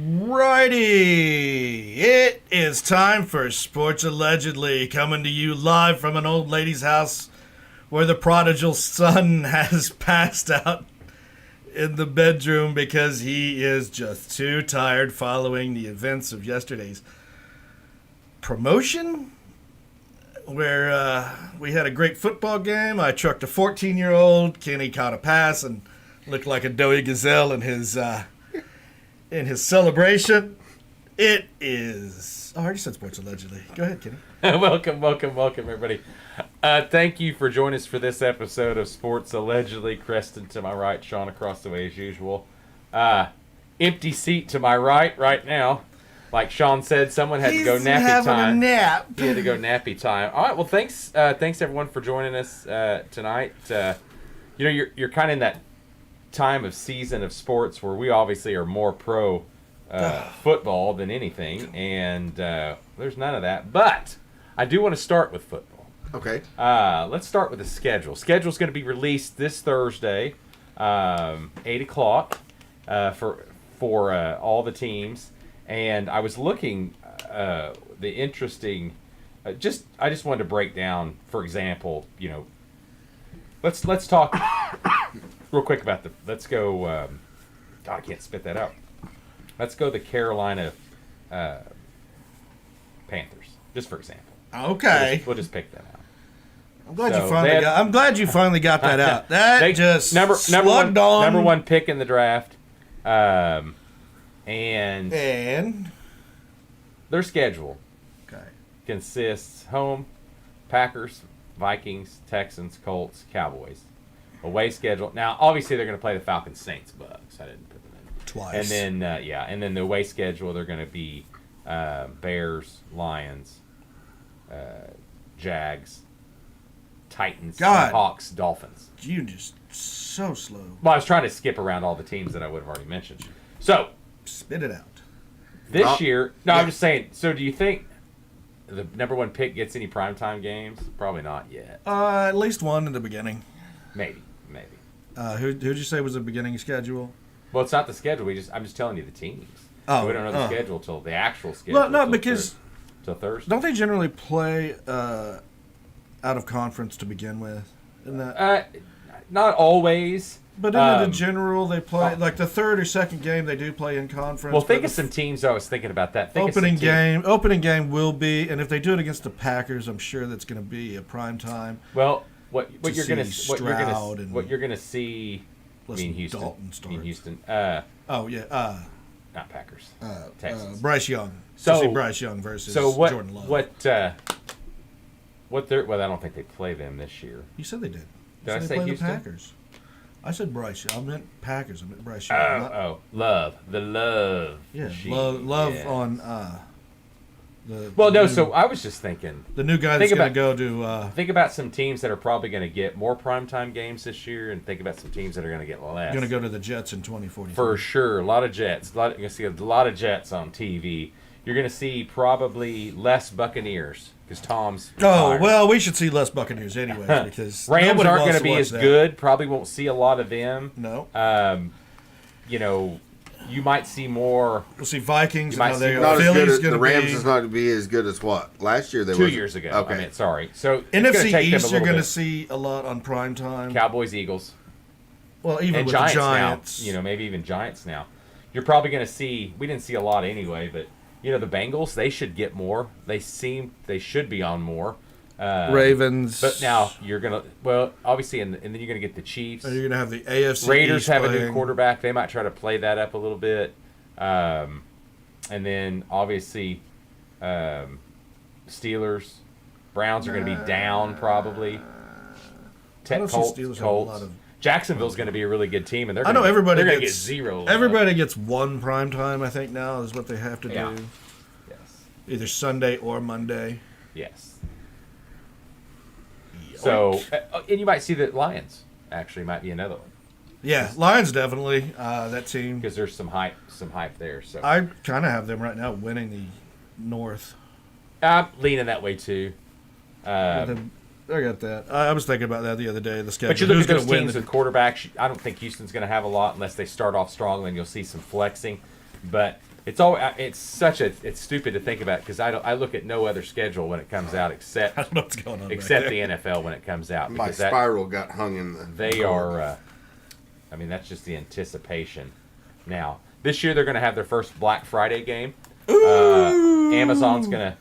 Righty, it is time for Sports Allegedly, coming to you live from an old lady's house where the prodigal son has passed out in the bedroom because he is just too tired following the events of yesterday's promotion, where we had a great football game. I trucked a 14-year-old. Kenny caught a pass and looked like a doughy gazelle in his celebration. It is... Oh, I already said Sports Allegedly. Go ahead, Kenny. Welcome, everybody. Thank you for joining us for this episode of Sports Allegedly. Creston to my right, Sean across the way as usual. Empty seat to my right now. Like Sean said, someone had to go nappy time. A nap. He had to go nappy time. All right, well, thanks everyone for joining us tonight. You're kind of in that time of season of sports where we obviously are more pro football than anything, and there's none of that. But I do want to start with football. Okay. Let's start with the schedule. Schedule's going to be released this Thursday, 8 o'clock for all the teams. And I was looking the interesting. I just wanted to break down, for example, let's talk real quick about let's go. God, I can't spit that out. Let's go the Carolina Panthers, just for example. Okay. We'll just pick them out. I'm glad you finally got that out. That just number one pick in the draft. And their schedule consists home, Packers, Vikings, Texans, Colts, Cowboys. Away schedule. Now, obviously, they're going to play the Falcons, Saints, Bucks. I didn't put them in. Twice. And then, and then the away schedule, they're going to be Bears, Lions, Jags, Titans, Hawks, Dolphins. You just so slow. Well, I was trying to skip around all the teams that I would have already mentioned. So, spit it out. This year, I'm just saying, so do you think the number one pick gets any primetime games? Probably not yet. At least one in the beginning. Maybe. Who'd you say was the beginning schedule? Well, it's not the schedule. I'm just telling you the teams. Oh, we don't know the schedule till the actual schedule. Well, no, because till Thursday. Don't they generally play out of conference to begin with? Isn't that? Not always. But in the general, they play like the third or second game. They do play in conference. Well, think of some teams. I was thinking about that. Opening game will be, and if they do it against the Packers, I'm sure that's going to be a prime time. Well, what you're going to see? I mean Houston. Not Packers. Texans. Bryce Young. So Bryce Young versus Jordan Love. I don't think they play them this year. You said they did. Did I say play Houston? The Packers. I said Bryce Young. I meant Packers. I meant Bryce Young. Love. The love. Yeah, machine. love yes. On so I was just thinking. The new guy that's going to go to... think about some teams that are probably going to get more primetime games this year, and think about some teams that are going to get less. Going to go to the Jets in 2040. For sure. A lot of Jets. You're going to see a lot of Jets on TV. You're going to see probably less Buccaneers because Tom's retired. Oh, well, we should see less Buccaneers anyway because Rams aren't going to be as good. Probably won't see a lot of them. No. You might see more. We'll see Vikings. Not as good as the Rams is not to be as good as what last year. They 2 years ago. Okay, sorry. So NFC East, you're going to see a lot on prime time. Cowboys, Eagles. Well, even and with Giants the Giants now. Maybe even Giants now. You're probably going to see. We didn't see a lot anyway, but the Bengals, they should get more. They should be on more. Ravens. But now you're going to, obviously, and then you're going to get the Chiefs. And you're going to have the AFC Raiders East have playing. a new quarterback. They might try to play that up a little bit. And then, obviously, Steelers. Browns are going to be down probably. Colts. Jacksonville's going to be a really good team, and they're going to get zero. Everybody gets one prime time, I think, now is what they have to do. Yes. Either Sunday or Monday. Yes. So, and you might see that Lions actually might be another one. Yeah, Lions definitely. That team, because there's some hype there. So I kind of have them right now winning the North. I'm leaning that way too. I got that. I was thinking about that the other day. The schedule. But you look at those teams with quarterbacks. I don't think Houston's going to have a lot unless they start off strong. Then you'll see some flexing. But It's stupid to think about because I look at no other schedule when it comes out except I don't know what's going on. except the NFL when it comes out. My because spiral got hung in the. They are. I mean, that's just the anticipation. Now, this year they're going to have their first Black Friday game. Amazon's going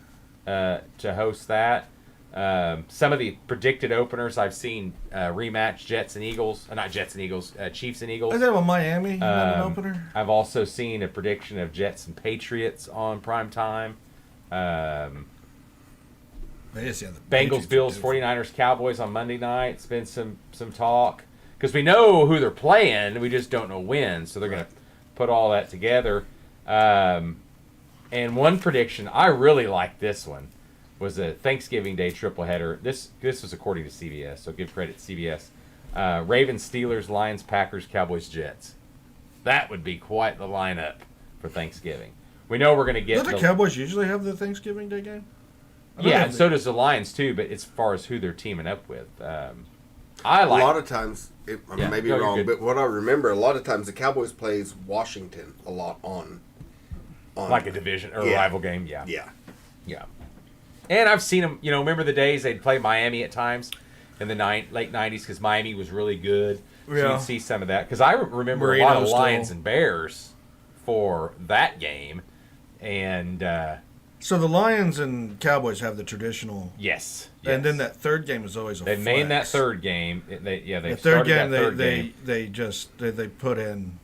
to host that. Some of the predicted openers I've seen rematch Jets and Eagles. Not Jets and Eagles, Chiefs and Eagles. Is that with Miami? Not an opener? I've also seen a prediction of Jets and Patriots on prime time. Bengals, Bills, 49ers, Cowboys on Monday night. It's been some talk. Because we know who they're playing, we just don't know when. So they're going to put all that together. And one prediction, I really like this one, was a Thanksgiving Day tripleheader. This was according to CBS, so give credit to CBS. Ravens, Steelers, Lions, Packers, Cowboys, Jets. That would be quite the lineup for Thanksgiving. We know we're going to get... Don't the Cowboys usually have the Thanksgiving Day game? Yeah, and so does the Lions too, but as far as who they're teaming up with... a lot of times, I may be wrong, but what I remember, a lot of times the Cowboys plays Washington a lot on like a division or a rival game, yeah. Yeah. And I've seen them, remember the days they'd play Miami at times in the late 90s because Miami was really good. So you'd see some of that. Because I remember a lot of Lions and Bears for that game. And so the Lions and Cowboys have the traditional. Yes. And then that third game is always a They flex. made that third game. The third game, they put in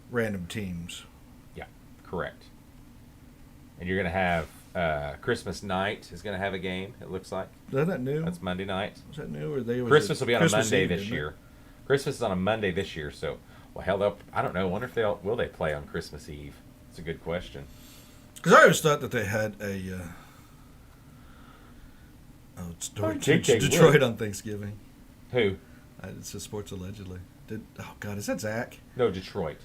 random teams. Yeah, correct. And you're going to have Christmas night is going to have a game, it looks like. Is that new? That's Monday night. Is that new? Or Christmas will be on a Monday this year. Christmas is on a Monday this year, so, I don't know. I wonder if will they play on Christmas Eve? It's a good question. Because I always thought that they had a... it's Detroit on Thanksgiving. Who? It's just Sports Allegedly. Is that Zach? No, Detroit.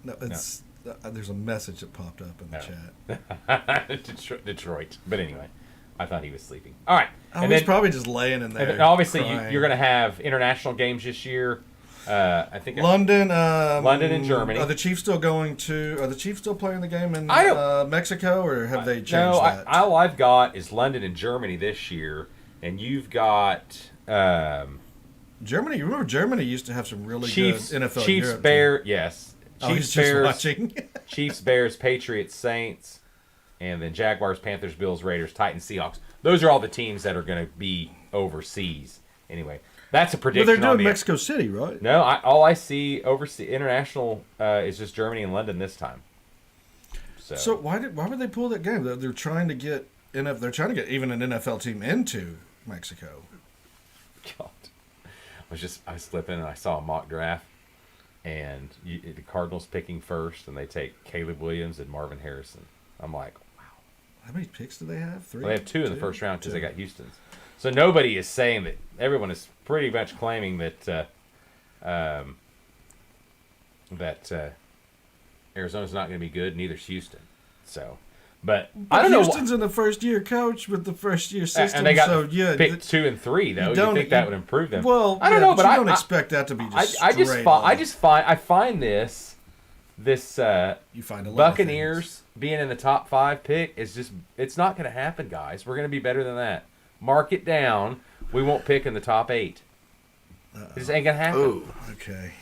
No, it's... there's a message that popped up in the chat. Detroit. But anyway, I thought he was sleeping. All right. He's probably just laying in there. And obviously, you're going to have international games this year. I think London and Germany. Are the Chiefs still playing the game in Mexico, or have they changed that? All I've got is London and Germany this year, and you've got Germany. You remember Germany used to have some really good NFL. Chiefs, Bears, yes. Chiefs, Bears, watching. Chiefs, Bears, Patriots, Saints, and then Jaguars, Panthers, Bills, Raiders, Titans, Seahawks. Those are all the teams that are going to be overseas. Anyway, that's a prediction. But they're doing Mexico City, right? No, all I see overseas international is just Germany and London this time. So why would they pull that game? They're trying to get even an NFL team into Mexico. God, I was flipping and I saw a mock draft. And the Cardinals picking first, and they take Caleb Williams and Marvin Harrison. I'm like, wow. How many picks do they have? 3? Well, they have 2 in the first round because they got Houston's. So nobody is saying that. Everyone is pretty much claiming that Arizona's not going to be good. Neither's Houston. So, but I don't know. Houston's in the first-year coach with the first-year system. And they got picked 2 and 3 though. You think that would improve them? Well, I don't know, but I don't expect that to be just. I find this you find a lot Buccaneers being in the top 5 pick is it's not going to happen, guys. We're going to be better than that. Mark it down. We won't pick in the top 8. It just ain't going to happen. Ooh. Okay.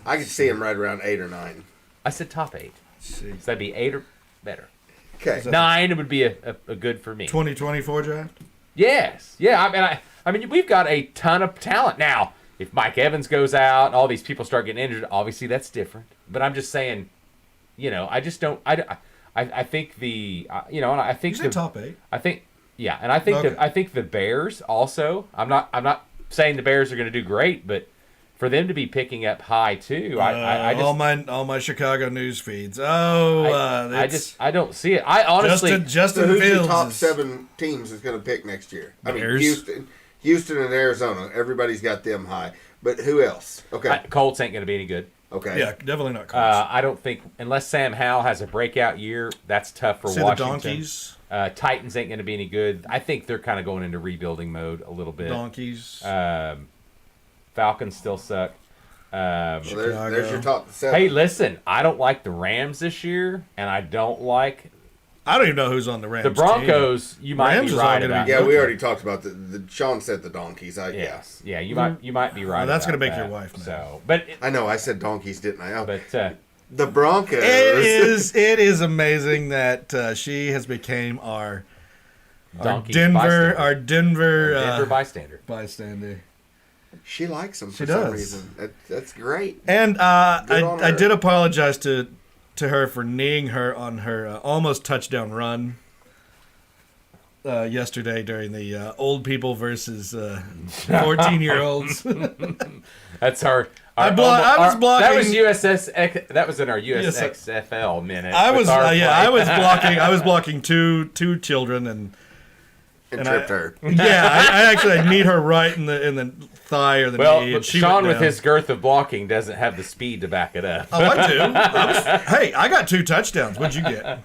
I could see him right around 8 or 9. I said top 8. So that'd be 8 or better. Okay. 9 would be a good for me. 2024 draft? Yes. Yeah, I mean we've got a ton of talent. Now, if Mike Evans goes out and all these people start getting injured, obviously that's different. But I'm just saying, I just don't I think and I think the top 8. I think and I think the Bears also. I'm not saying the Bears are going to do great, but for them to be picking up high too, I just all my Chicago news feeds. I don't see it. I honestly Justin who's Fields the top 7 teams is going to pick next year? Bears. I mean, Houston and Arizona. Everybody's got them high, but who else? Okay, Colts ain't going to be any good. Okay, yeah, definitely not Colts. I don't think unless Sam Howell has a breakout year, that's tough for Washington. The Donkeys. Titans ain't going to be any good. I think they're kind of going into rebuilding mode a little bit. Donkeys. Falcons still suck. Well, there's your top 7. Hey, listen, I don't like the Rams this year, and I don't like. I don't even know who's on the Rams. The Broncos, team. you might Rams be is right all about. Yeah, we already talked about the Sean said the donkeys. Yes, yeah, you might be right. Well, that's going to make your wife mad. So, but I know I said donkeys, didn't I? But the Broncos. It is amazing that she has became our Denver bystander. Bystander. She likes them for some reason. That's great. And I did apologize to her for kneeing her on her almost touchdown run yesterday during the old people versus 14-year-olds. That's our. I was blocking. That was USS. That was in our USXFL minute. I was blocking. I was blocking two children and tripped her. Yeah, I actually need her right in the thigh or the knee. And she Sean, with his girth of blocking, doesn't have the speed to back it up. Oh, I do. I got 2 touchdowns. What'd you get?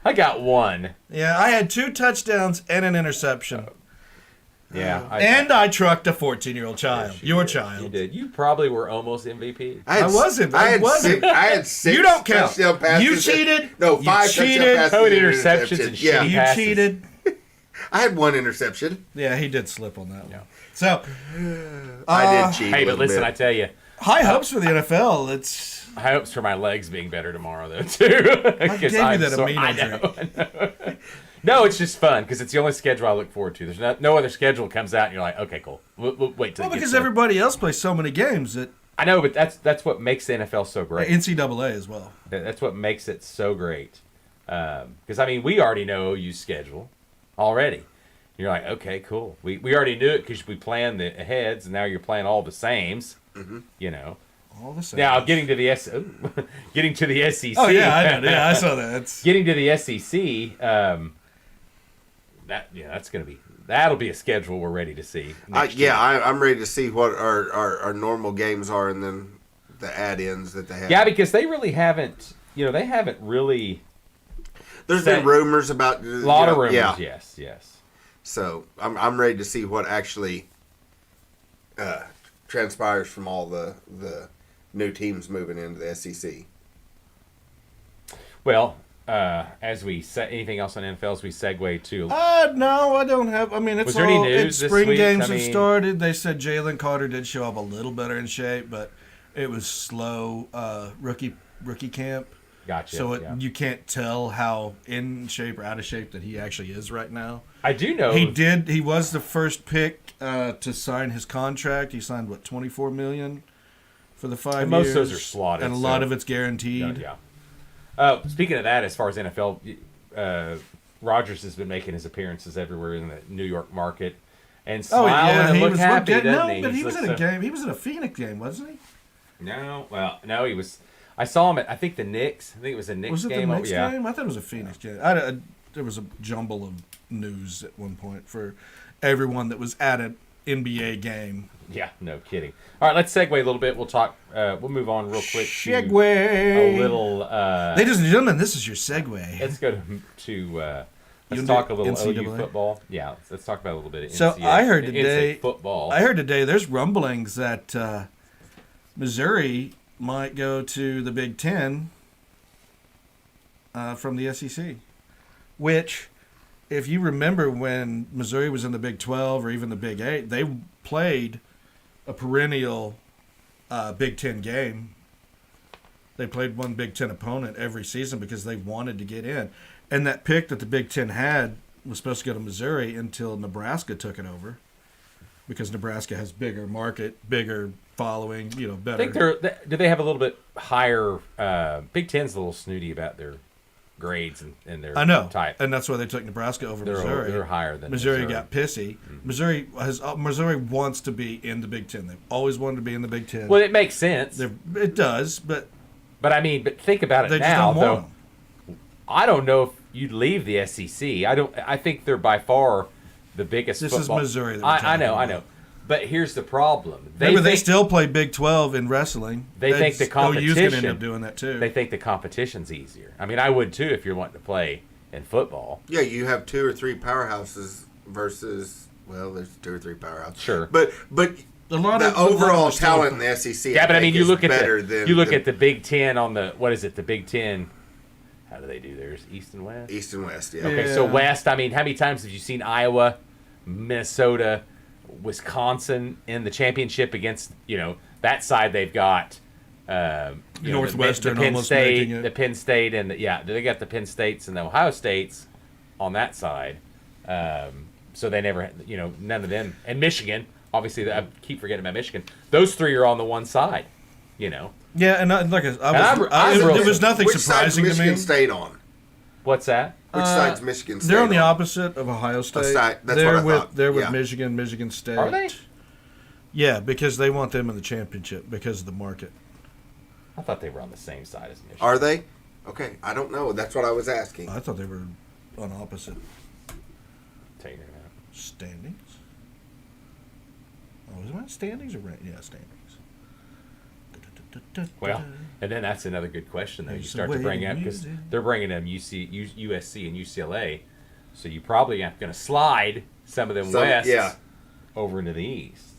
I got 1. Yeah, I had 2 touchdowns and an interception. Yeah. I trucked a 14-year-old child. Yes, Your child. You did. You probably were almost MVP. I wasn't. I had 6 You don't count. touchdown passes. You cheated. No, 5 touchdown passes. How many interceptions and Yeah, you passes? cheated. I had 1 interception. Yeah, he did slip on that one. Yeah. So, I did cheat. Hey, but listen, bit. I tell you. High hopes for the NFL. It's high hopes for my legs being better tomorrow, though, too. I gave you that amino drink. No, it's just fun because it's the only schedule I look forward to. There's no other schedule comes out and you're like, okay, cool. We'll wait till. Well, because everybody else plays so many games that. I know, but that's what makes the NFL so great. NCAA as well. That's what makes it so great. Because I mean, we already know OU's schedule already. You're like, okay, cool. We already knew it because we planned the heads, and now you're playing all the sames. Mm-hmm. You know. All the same. Now getting to the SEC. Oh yeah, I know. Yeah, I saw that. Getting to the SEC. That'll be a schedule we're ready to see. I'm ready to see what our normal games are, and then the add-ins that they have. Yeah, because they really haven't. They haven't really. There's been rumors about a lot of rumors. Yeah. Yes. So I'm ready to see what actually transpires from all the new teams moving into the SEC. Well, as we say, anything else on NFL as we segue to? No, I don't have. I mean, it's was there any news it's spring this week? games have started. They said Jalen Carter did show up a little better in shape, but it was slow rookie camp. Gotcha. So you can't tell how in shape or out of shape that he actually is right now. I do know he was the first pick to sign his contract. He signed $24 million for the 5 years. Most of those are slotted, and a lot of it's guaranteed. Yeah. Speaking of that, as far as NFL, Rodgers has been making his appearances everywhere in the New York market and smiling and look happy, doesn't he? But he was in a game. He was in a Phoenix game, wasn't he? No, he was. I saw him at, I think, the Knicks. I think it was a Knicks game. Was it the Knicks game? I thought it was a Phoenix game. There was a jumble of news at one point for everyone that was at an NBA game. Yeah, no kidding. All right, let's segue a little bit. We'll talk. We'll move on real quick. Segue. A little. Ladies and gentlemen, this is your segue. Let's go to let's talk a little NCAA? OU football. Yeah, let's talk about a little bit of NCAA. So I heard today football. I heard today there's rumblings that Missouri might go to the Big Ten from the SEC, which, if you remember when Missouri was in the Big 12 or even the Big 8, they played a perennial Big Ten game. They played one Big Ten opponent every season because they wanted to get in. And that pick that the Big Ten had was supposed to go to Missouri until Nebraska took it over, because Nebraska has bigger market, bigger following, better. I think do they have a little bit higher? Big Ten's a little snooty about their grades and their type. And that's why they took Nebraska over Missouri. They're higher than Missouri. Got pissy. Mm-hmm. Missouri wants to be in the Big Ten. They've always wanted to be in the Big Ten. Well, it makes sense. It does, but I mean, think about it they now. Just don't want them. I don't know if you'd leave the SEC. I think they're by far the biggest. This football. is Missouri. I know. But here's the problem. They still play Big 12 in wrestling. They think the competition. OU's going to end up doing that too. They think the competition's easier. I mean, I would too if you're wanting to play in football. Yeah, you have 2 or 3 powerhouses versus. Well, there's 2 or 3 powerhouses. Sure. But the overall talent in the SEC. Yeah, but I mean, you look at the Big Ten on the what is it? The Big Ten. How do they do theirs? East and West. East and West. Yeah. Okay, so West. I mean, how many times have you seen Iowa, Minnesota, Wisconsin in the championship against that side? They've got Northwestern, the Penn almost State, making it. the Penn State, and they got the Penn States and the Ohio States on that side. So they never, none of them, and Michigan. Obviously, I keep forgetting about Michigan. Those three are on the one side, Yeah, and there was nothing Which surprising side's to me. Michigan State on? What's that? Which side's Michigan State They're on the opposite of Ohio State. That's they're what I thought. They're with Yeah. Michigan State. Are they? Yeah, because they want them in the championship because of the market. I thought they were on the same side as Michigan. Are they? Okay, I don't know. That's what I was asking. I thought they were on opposite Take it out. standings. Oh, is it standings or rank? Yeah, standings. Well, and then that's another good question, though. You There's start a to way bring to up use because it. they're bringing them USC and UCLA, so you probably are going to slide some of them west over into the east.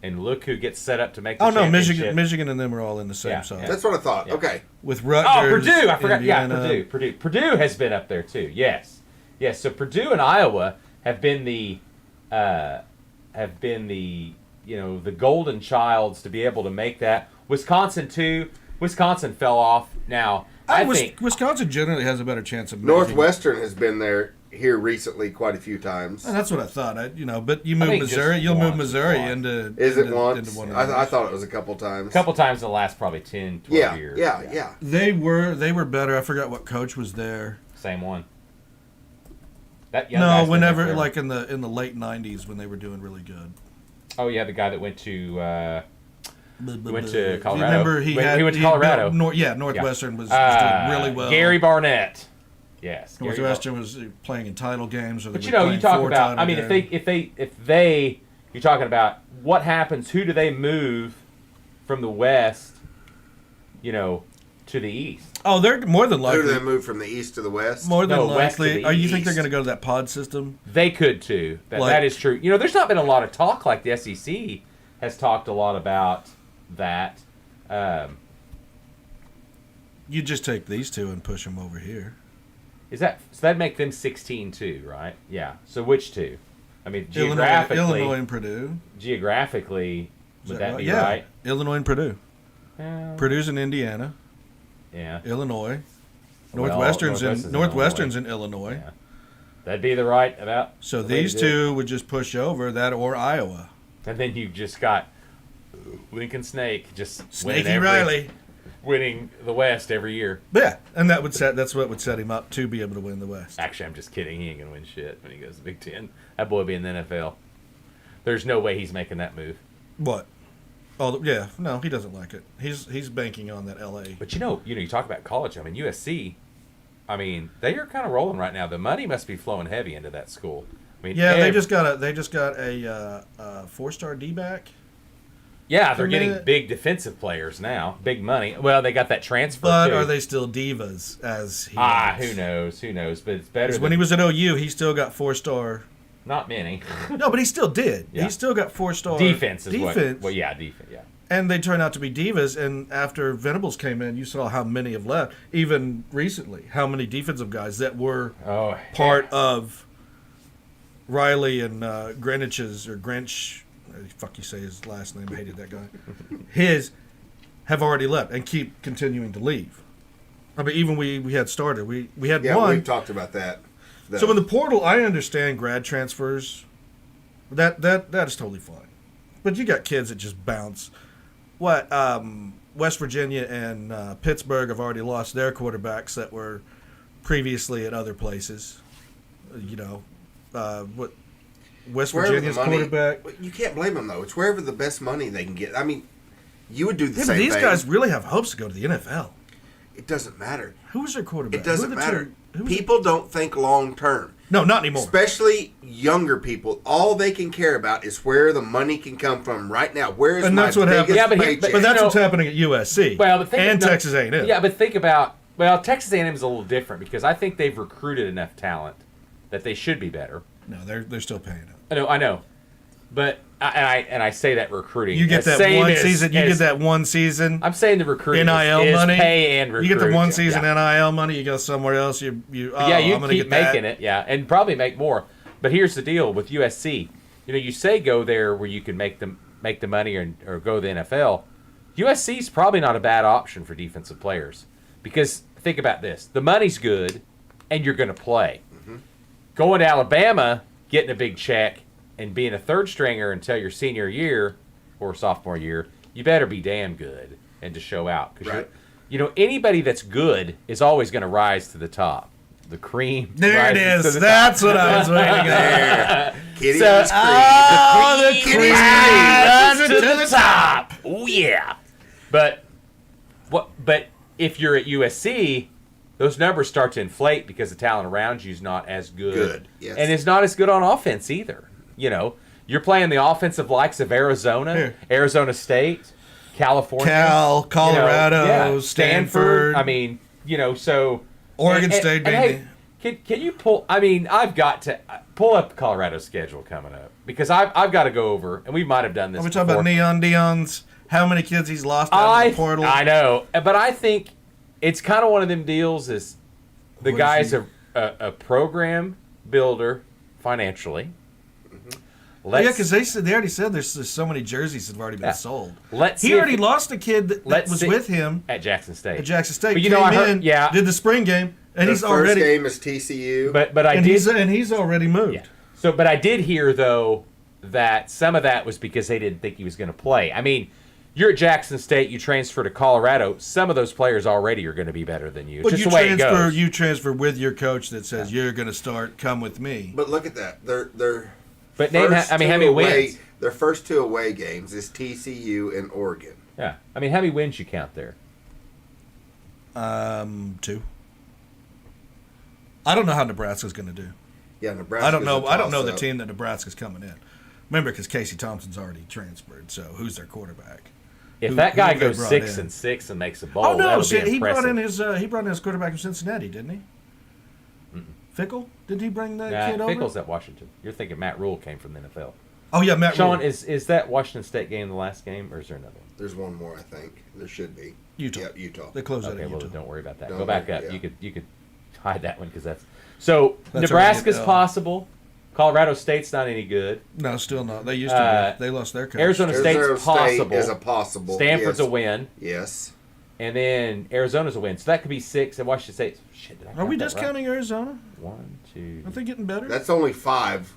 And look who gets set up to make the championship. Michigan and them are all in the same side. That's what I thought. Yeah. Okay. With Rutgers. Purdue! I forgot. Indiana. Yeah, Purdue. Purdue has been up there too. Yes. So Purdue and Iowa have been the the golden childs to be able to make that. Wisconsin too. Wisconsin fell off. Now I think Wisconsin generally has a better chance of making Northwestern has been there here recently quite a few times. And that's what I thought. But you move Missouri. You'll move Missouri into. Is it into, once? Into one of I thought it was a couple times. a couple times in the last probably 10, 12 years. Yeah. They were better. I forgot what coach was there. Same one. That young guy's been whenever there. like in the late '90s when they were doing really good. Oh yeah, the guy that went to Colorado. Remember he went to Colorado. Northwestern was doing really well. Gary Barnett. Yes. Northwestern was playing in title games, or But you talk about. I mean, if they, you're talking about what happens. Who do they move from the west? To the east. Oh, they're more than likely. Who do they move from the east to the west? More than west to likely. the You think east. they're going to go to that pod system? They could too. That is true. There's not been a lot of talk like the SEC has talked a lot about that. You just take these two and push them over here. So that'd make them 16 too, right? Yeah. So which two? I mean, geographically, Illinois and Purdue. Geographically, would that be yeah. right? Illinois and Purdue. Purdue's in Indiana. Yeah. Illinois. Well, Northwestern's in Illinois. Yeah. That'd be the right about. So these two would just push over that or Iowa. And then you just got Lincoln Snake just Snakey Riley winning the West every year. Yeah, and that's what would set him up to be able to win the West. Actually, I'm just kidding. He ain't gonna win shit when he goes to Big Ten. That boy will be in the NFL. There's no way he's making that move. What? Oh yeah, no, he doesn't like it. He's banking on that LA. But you talk about college. I mean, USC. I mean, they are kind of rolling right now. The money must be flowing heavy into that school. I mean, yeah, they just got a 4-star D-back. Yeah, they're getting big defensive players now, big money. Well, they got that transfer. But too. are they still divas? As he who knows? Who knows? But it's better. When he was at OU, he still got 4-star. Not many. No, but he still did. Yeah. He still got 4-star defense. Well, yeah, defense. Yeah. And they turned out to be divas. And after Venables came in, you saw how many have left. Even recently, how many defensive guys that were part of Riley and Greenwich's or Grinch. Fuck you say his last name. I hated that guy. His have already left and keep continuing to leave. I mean, even we had started. We had one. Yeah, we talked about that. So in the portal, I understand grad transfers. That is totally fine. But you got kids that just bounce. West Virginia and Pittsburgh have already lost their quarterbacks that were previously at other places. West Virginia's quarterback. You can't blame them though. It's wherever the best money they can get. I mean, you would do the same thing. These guys really have hopes to go to the NFL. It doesn't matter. Who's their quarterback? It doesn't matter. People don't think long term. No, not anymore. Especially younger people. All they can care about is where the money can come from right now. Where is that's my what biggest paycheck? But that's what's happening at USC Texas A&M. Yeah, but think about Texas A&M is a little different because I think they've recruited enough talent that they should be better. No, they're still paying it. I know. But I say that recruiting. You get that one season. You get that one season. I'm saying the recruiting NIL is money. Pay and recruit. You get the one season NIL money. You go somewhere else. You keep making it. Yeah, and probably make more. But here's the deal with USC. You say go there where you can make the money or go to the NFL. USC is probably not a bad option for defensive players because think about this: the money's good, and you're going to play. Mm-hmm. Going to Alabama, getting a big check, and being a third stringer until your senior year or sophomore year, you better be damn good and to show out because anybody that's good is always going to rise to the top. The cream. There it is. That's what I was waiting there. Kitty's cream. The cream rises to the top. Oh yeah. But if you're at USC, those numbers start to inflate because the talent around you is not as good. Yes. And it's not as good on offense either. You're playing the offensive likes of Arizona, Arizona State, California, Colorado, Stanford. I mean, so Oregon State, baby. Hey, can you pull? I mean, I've got to pull up Colorado's schedule coming up because I've got to go over, and we might have done this. Are we talking about Neon Dion's? How many kids he's lost out of the portal? I know, but I think it's kind of one of them deals. Is the guy's a program builder financially? Because they already said there's so many jerseys that have already been sold. He already lost a kid that was with him at Jackson State. But did the spring game, and he's already. First game is TCU. And he's already moved. Yeah. So, but I did hear though that some of that was because they didn't think he was going to play. I mean, you're at Jackson State, you transfer to Colorado. Some of those players already are going to be better than you. But just the way it goes. You transfer with your coach that says you're going to start. Come with me. But look at that. They're But how many wins? Their first 2 away games is TCU and Oregon. Yeah. I mean, how many wins you count there? 2. I don't know how Nebraska's going to do. Yeah, Nebraska. I don't know the team that Nebraska's coming in. Remember, because Casey Thompson's already transferred, so who's their quarterback? If that guy goes 6-6 and makes a bowl, he brought in his quarterback from Cincinnati, didn't he? Mm-mm. Fickle? Did he bring that kid over? Fickle's at Washington. You're thinking Matt Rule came from the NFL. Oh yeah, Matt Rule. Sean, is that Washington State game the last game, or is there another one? There's one more, I think. There should be. Utah. Yep, Utah. They closed out Utah. Well, don't worry about that. Go back up. Yeah. You could hide that one because that's Nebraska's possible. Colorado State's not any good. No, still not. They used to. They lost their coach. Arizona State's possible. State is a possible. Stanford's a win. Yes. And then Arizona's a win. So that could be 6. And Washington State. Shit, did I Are we discounting Arizona? 1, 2. Aren't they getting better? That's only 5.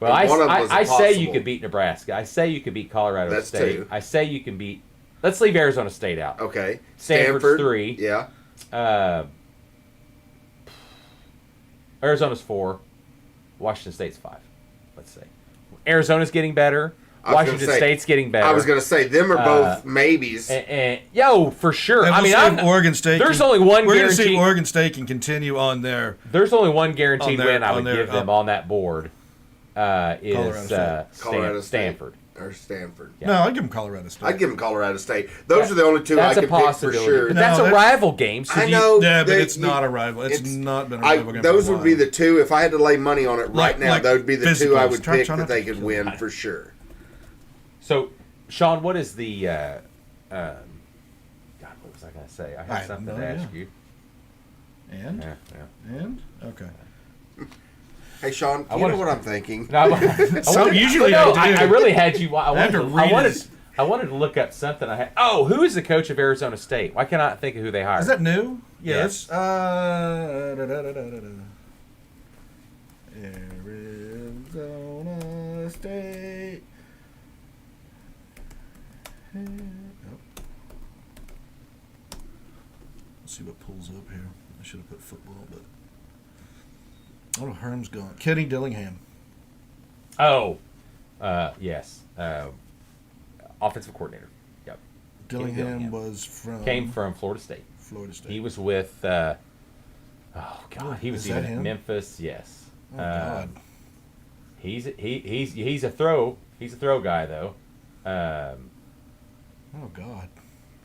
Well, I say you could beat Nebraska. I say you could beat Colorado State. 2. I say you can beat. Let's leave Arizona State out. Okay. Stanford's 3. Yeah. Arizona's 4. Washington State's 5. Let's say. Arizona's getting better. Washington State's getting better. I was going to say them are both maybes. For sure. Oregon State. There's only one guarantee. We're going to see Oregon State can continue on their. There's only one guaranteed win I would give them on that board. Is Stanford. Or Stanford. Yeah. No, I'd give them Colorado State. I'd give them Colorado State. Those are the only 2 I can pick for sure. But that's a rival game. So I know. Yeah, but it's not a rival. It's not been a rival game. Those would be the 2. If I had to lay money on it right now, that would be the 2 I would pick that they could win for sure. So, Sean, what is the... God, what was I going to say? I had something to ask you. And? Yeah. And? Okay. Hey, Sean, you know what I'm thinking? Usually I really had you... I wanted to look up something I had... Oh, who is the coach of Arizona State? Why can't I think of who they hired? Is that new? Yes. Arizona State... Let's see what pulls up here. I should have put football, but Herm's gone. Kenny Dillingham. Oh, yes. Offensive coordinator. Yep. Dillingham came from Florida State. He was with. He was even at Memphis. Yes. Oh God. He's a throw guy though. Oh, God.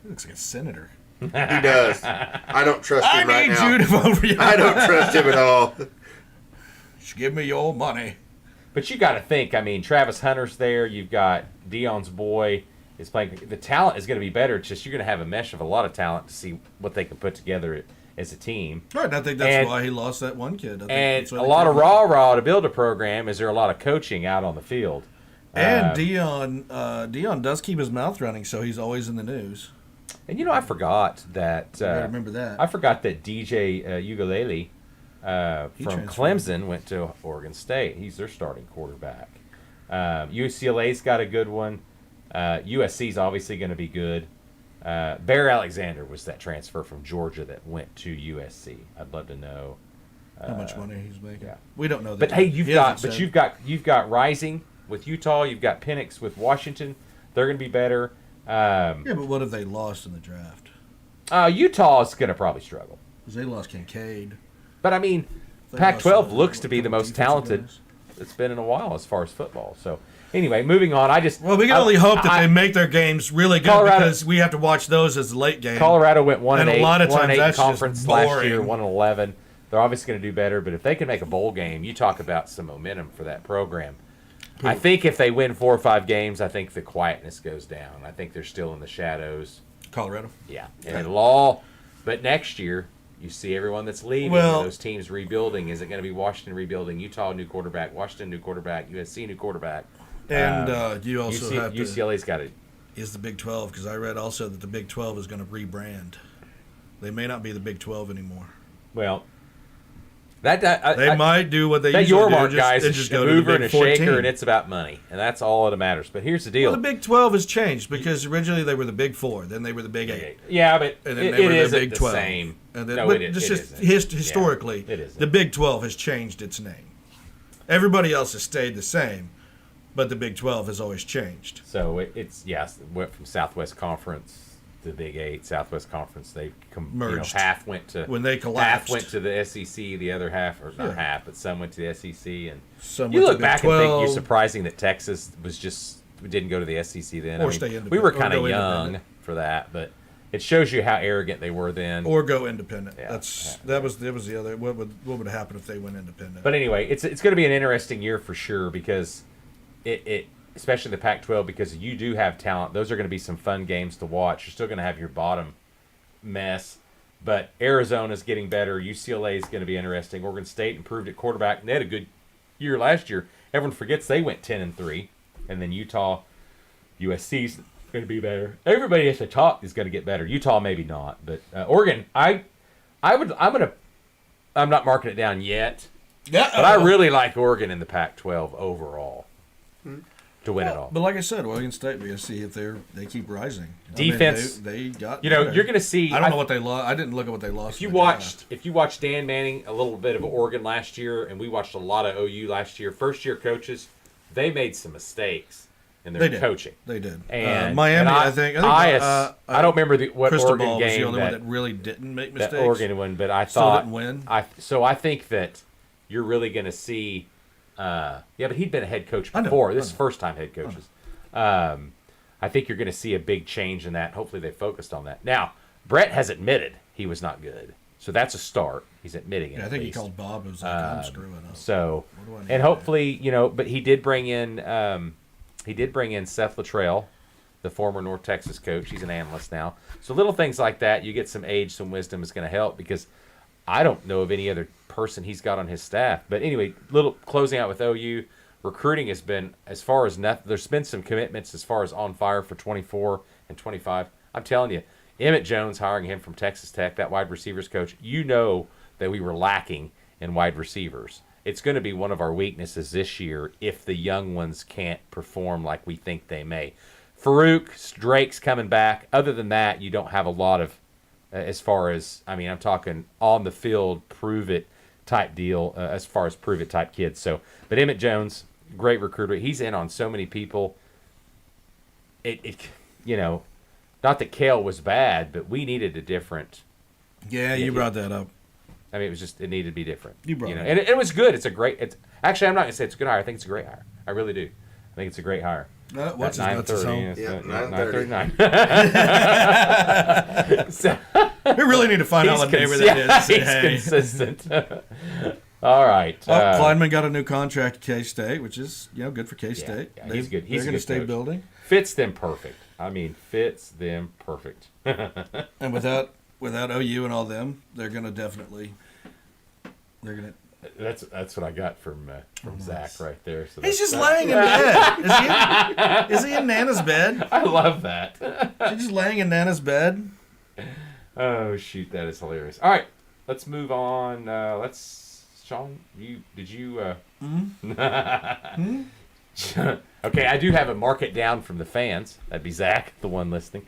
He looks like a senator. He does. I don't trust him right now. I need you to vote for you. I don't trust him at all. Just give me your money. But you got to think. I mean, Travis Hunter's there. You've got Dion's boy is playing. The talent is going to be better. It's just you're going to have a mesh of a lot of talent to see what they can put together as a team. Right. I think that's why he lost that one kid. And a lot of rah-rah to build a program. Is there a lot of coaching out on the field? And Dion does keep his mouth running, so he's always in the news. And I forgot that. I remember that. I forgot that DJ Ugalele from Clemson went to Oregon State. He's their starting quarterback. UCLA's got a good one. USC's obviously going to be good. Bear Alexander was that transfer from Georgia that went to USC. I'd love to know how much money he's making. Yeah. We don't know that. But hey, you've got Rising with Utah. You've got Penix with Washington. They're going to be better. But what have they lost in the draft? Utah is going to probably struggle. Because they lost Kincaid. But, I mean, Pac-12 looks to be the most talented it's been in a while as far as football. So, anyway, moving on. We can only hope that they make their games really good because we have to watch those as the late game. Colorado went 1-8. A lot of times that's conference just last year, 1-11. They're obviously going to do better, but if they can make a bowl game, you talk about some momentum for that program. I think if they win 4 or 5 games, I think the quietness goes down. I think they're still in the shadows. Colorado? Yeah. And it'll all, but next year, you see everyone that's leaving, those teams rebuilding. Is it going to be Washington rebuilding? Utah, new quarterback. Washington, new quarterback. USC, new quarterback. And you also have UCLA's got it. Is the Big 12, because I read also that the Big 12 is going to rebrand. They may not be the Big 12 anymore. Well, they might do what they usually do. Your mark, guys, just a go mover to the and Big a 14. shaker, and it's about money, and that's all that matters. But here's the deal: the Big 12 has changed because originally they were the Big 4, then they were the Big 8. Yeah, but and then they were the Big 12. Same. And then, historically, the Big 12 has changed its name. Everybody else has stayed the same, but the Big 12 has always changed. So it went from Southwest Conference. The Big 8, Southwest Conference, they merged. Half went to when they collapsed. Half went to the SEC. The other half, or not half, but some went to the SEC. And some you look back and think you're surprising that Texas didn't go to the SEC then. Or stay independent. We were kind of young for that, but it shows you how arrogant they were then. Or go independent. Yeah, that was the other. What would happen if they went independent? But anyway, it's going to be an interesting year for sure because it especially the Pac-12, because you do have talent. Those are going to be some fun games to watch. You're still going to have your bottom mess, but Arizona's getting better. UCLA is going to be interesting. Oregon State improved at quarterback, and they had a good year last year. Everyone forgets they went 10-3, and then Utah, USC's going to be better. Everybody at the top is going to get better. Utah maybe not, but Oregon, I'm not marking it down yet. Yeah, but I really like Oregon in the Pac-12 overall. To win it all. But like I said, Oregon State, we got to see if they keep rising. Defense, they got. You're going to see. I don't know what they lost. I didn't look at what they lost. If you watched Dan Manning, a little bit of Oregon last year, and we watched a lot of OU last year. First year coaches, they made some mistakes in their coaching. They did. And Miami, I think. I don't remember what Oregon was game the only one that really didn't make mistakes. That Oregon won, but I still thought didn't win. I think that you're really going to see. But he'd been a head coach before. This is first time head coaches. I think you're going to see a big change in that. Hopefully they focused on that. Now, Brett has admitted he was not good. So that's a start. He's admitting it. Yeah, I think he called Bob and was like, I'm screwing up. So, and hopefully, but he did bring in Seth Luttrell, the former North Texas coach. He's an analyst now. So little things like that, you get some age, some wisdom is going to help because I don't know of any other person he's got on his staff. But anyway, little closing out with OU. Recruiting has been, as far as nothing, there's been some commitments as far as on fire for 24 and 25. I'm telling you, Emmett Jones hiring him from Texas Tech, that wide receivers coach, you know that we were lacking in wide receivers. It's going to be one of our weaknesses this year if the young ones can't perform like we think they may. Farouk, Drake's coming back. Other than that, you don't have a lot of, as far as, I'm talking on the field, prove it type deal, as far as prove it type kids. So, but Emmett Jones, great recruiter. He's in on so many people. Not that Kale was bad, but we needed a different. Yeah, you brought that up. It was just, it needed to be different. You brought it up. And it was good. Actually, I'm not going to say it's a good hire. I think it's a great hire. I really do. I think it's a great hire. What's his nuts home? Yeah, 9:39. We really need to find out what neighbor that is. He's consistent. All right. Kleinman got a new contract at K-State, which is good for K-State. Yeah, he's good. He's they're going to stay coach. building. Fits them perfect. Fits them perfect. And without OU and all them, they're going to definitely. That's what I got from Zach right there. So he's just laying in bed. Is he in Nana's bed? I love that. He's just laying in Nana's bed. Oh shoot, that is hilarious. All right, let's move on. Sean, did you? Okay, I do have a mark it down from the fans. That'd be Zach, the one listening.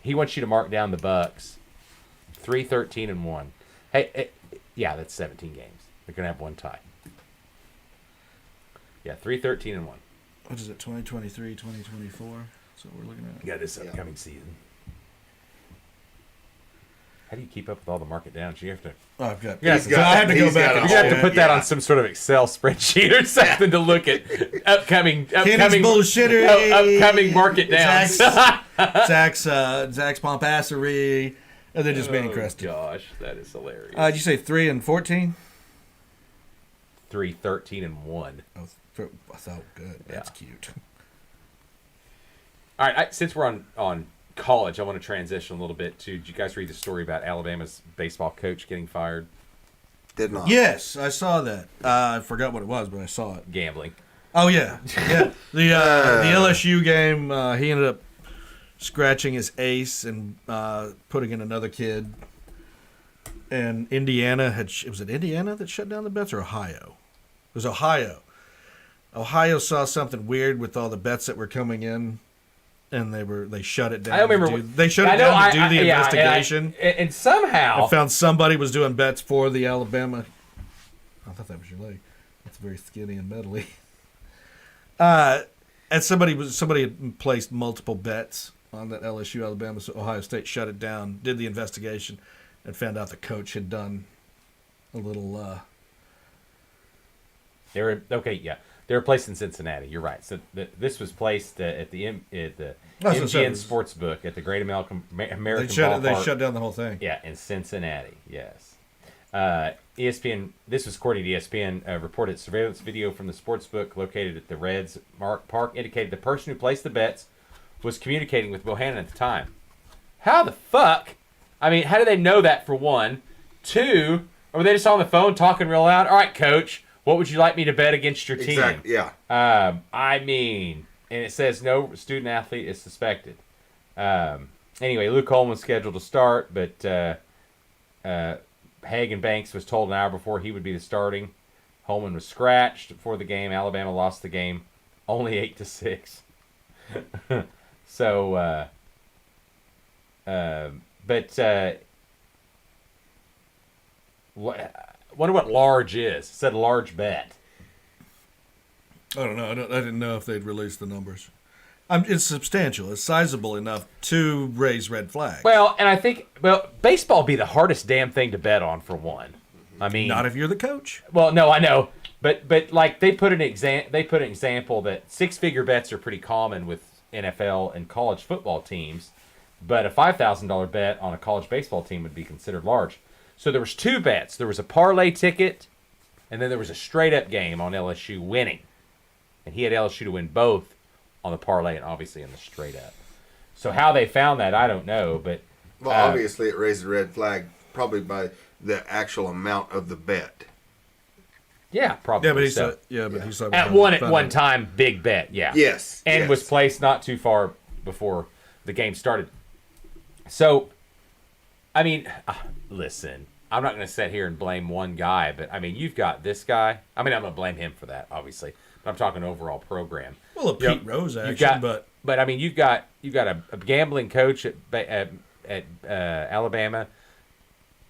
He wants you to mark down the Bucks. 3-13-1. Hey, yeah, that's 17 games. They're gonna have one tie. Yeah, 3-13-1. What is it? 2023, 2024. That's what we're looking at. Yeah, this upcoming season. How do you keep up with all the market downs? You have to. Oh, I've got. I have to go back. You have to put that on some sort of Excel spreadsheet or something to look at upcoming bullshittery. Upcoming market downs. Zach's pompassery, and then just Manny Creston. Gosh, that is hilarious. Did you say 3-14? 3-13-1. Oh, I thought good. That's cute. All right, since we're on college, I want to transition a little bit to. Did you guys read the story about Alabama's baseball coach getting fired? Did not. Yes, I saw that. I forgot what it was, but I saw it. Gambling. Oh yeah. The LSU game, he ended up scratching his ace and putting in another kid. And Indiana was it Indiana that shut down the bets or Ohio? It was Ohio. Ohio saw something weird with all the bets that were coming in. And they shut it down. I remember they shut it down to do the investigation. And somehow I found somebody was doing bets for the Alabama. I thought that was your leg. That's very skinny and metally. And somebody had placed multiple bets on that LSU Alabama, so Ohio State shut it down, did the investigation, and found out the coach had done a little. They were placed in Cincinnati. You're right. So this was placed at the MGM Sportsbook at the Great American Ballpark. They shut down the whole thing. Yeah, in Cincinnati. Yes. ESPN. This was according to ESPN. Reported surveillance video from the sportsbook located at the Reds Park indicated the person who placed the bets was communicating with Bohannon at the time. How the fuck? How do they know that? For one, two, or were they just on the phone talking real loud? All right, coach. What would you like me to bet against your team? Exactly, yeah. And it says no student athlete is suspected. Anyway, Luke Holman was scheduled to start, but Hagan Banks was told an hour before he would be the starting. Holman was scratched before the game. Alabama lost the game only 8-6. So, wonder what large is. It said large bet. I don't know. I didn't know if they'd released the numbers. It's substantial. It's sizable enough to raise red flags. Well, and I think baseball would be the hardest damn thing to bet on, for one. Not if you're the coach. Well, no, I know, but like they put an example that 6-figure bets are pretty common with NFL and college football teams, but a $5,000 bet on a college baseball team would be considered large. So there was two bets. There was a parlay ticket, and then there was a straight-up game on LSU winning. And he had LSU to win both on the parlay and obviously in the straight-up. So how they found that, I don't know. But obviously it raised a red flag probably by the actual amount of the bet. Yeah, probably. Yeah, but he said at one time, big bet. Yeah. Yes. And was placed not too far before the game started. So, listen, I'm not going to sit here and blame one guy, but you've got this guy. I'm going to blame him for that, obviously. But I'm talking overall program. Well, Pete Rose action, but you've got a gambling coach at Alabama.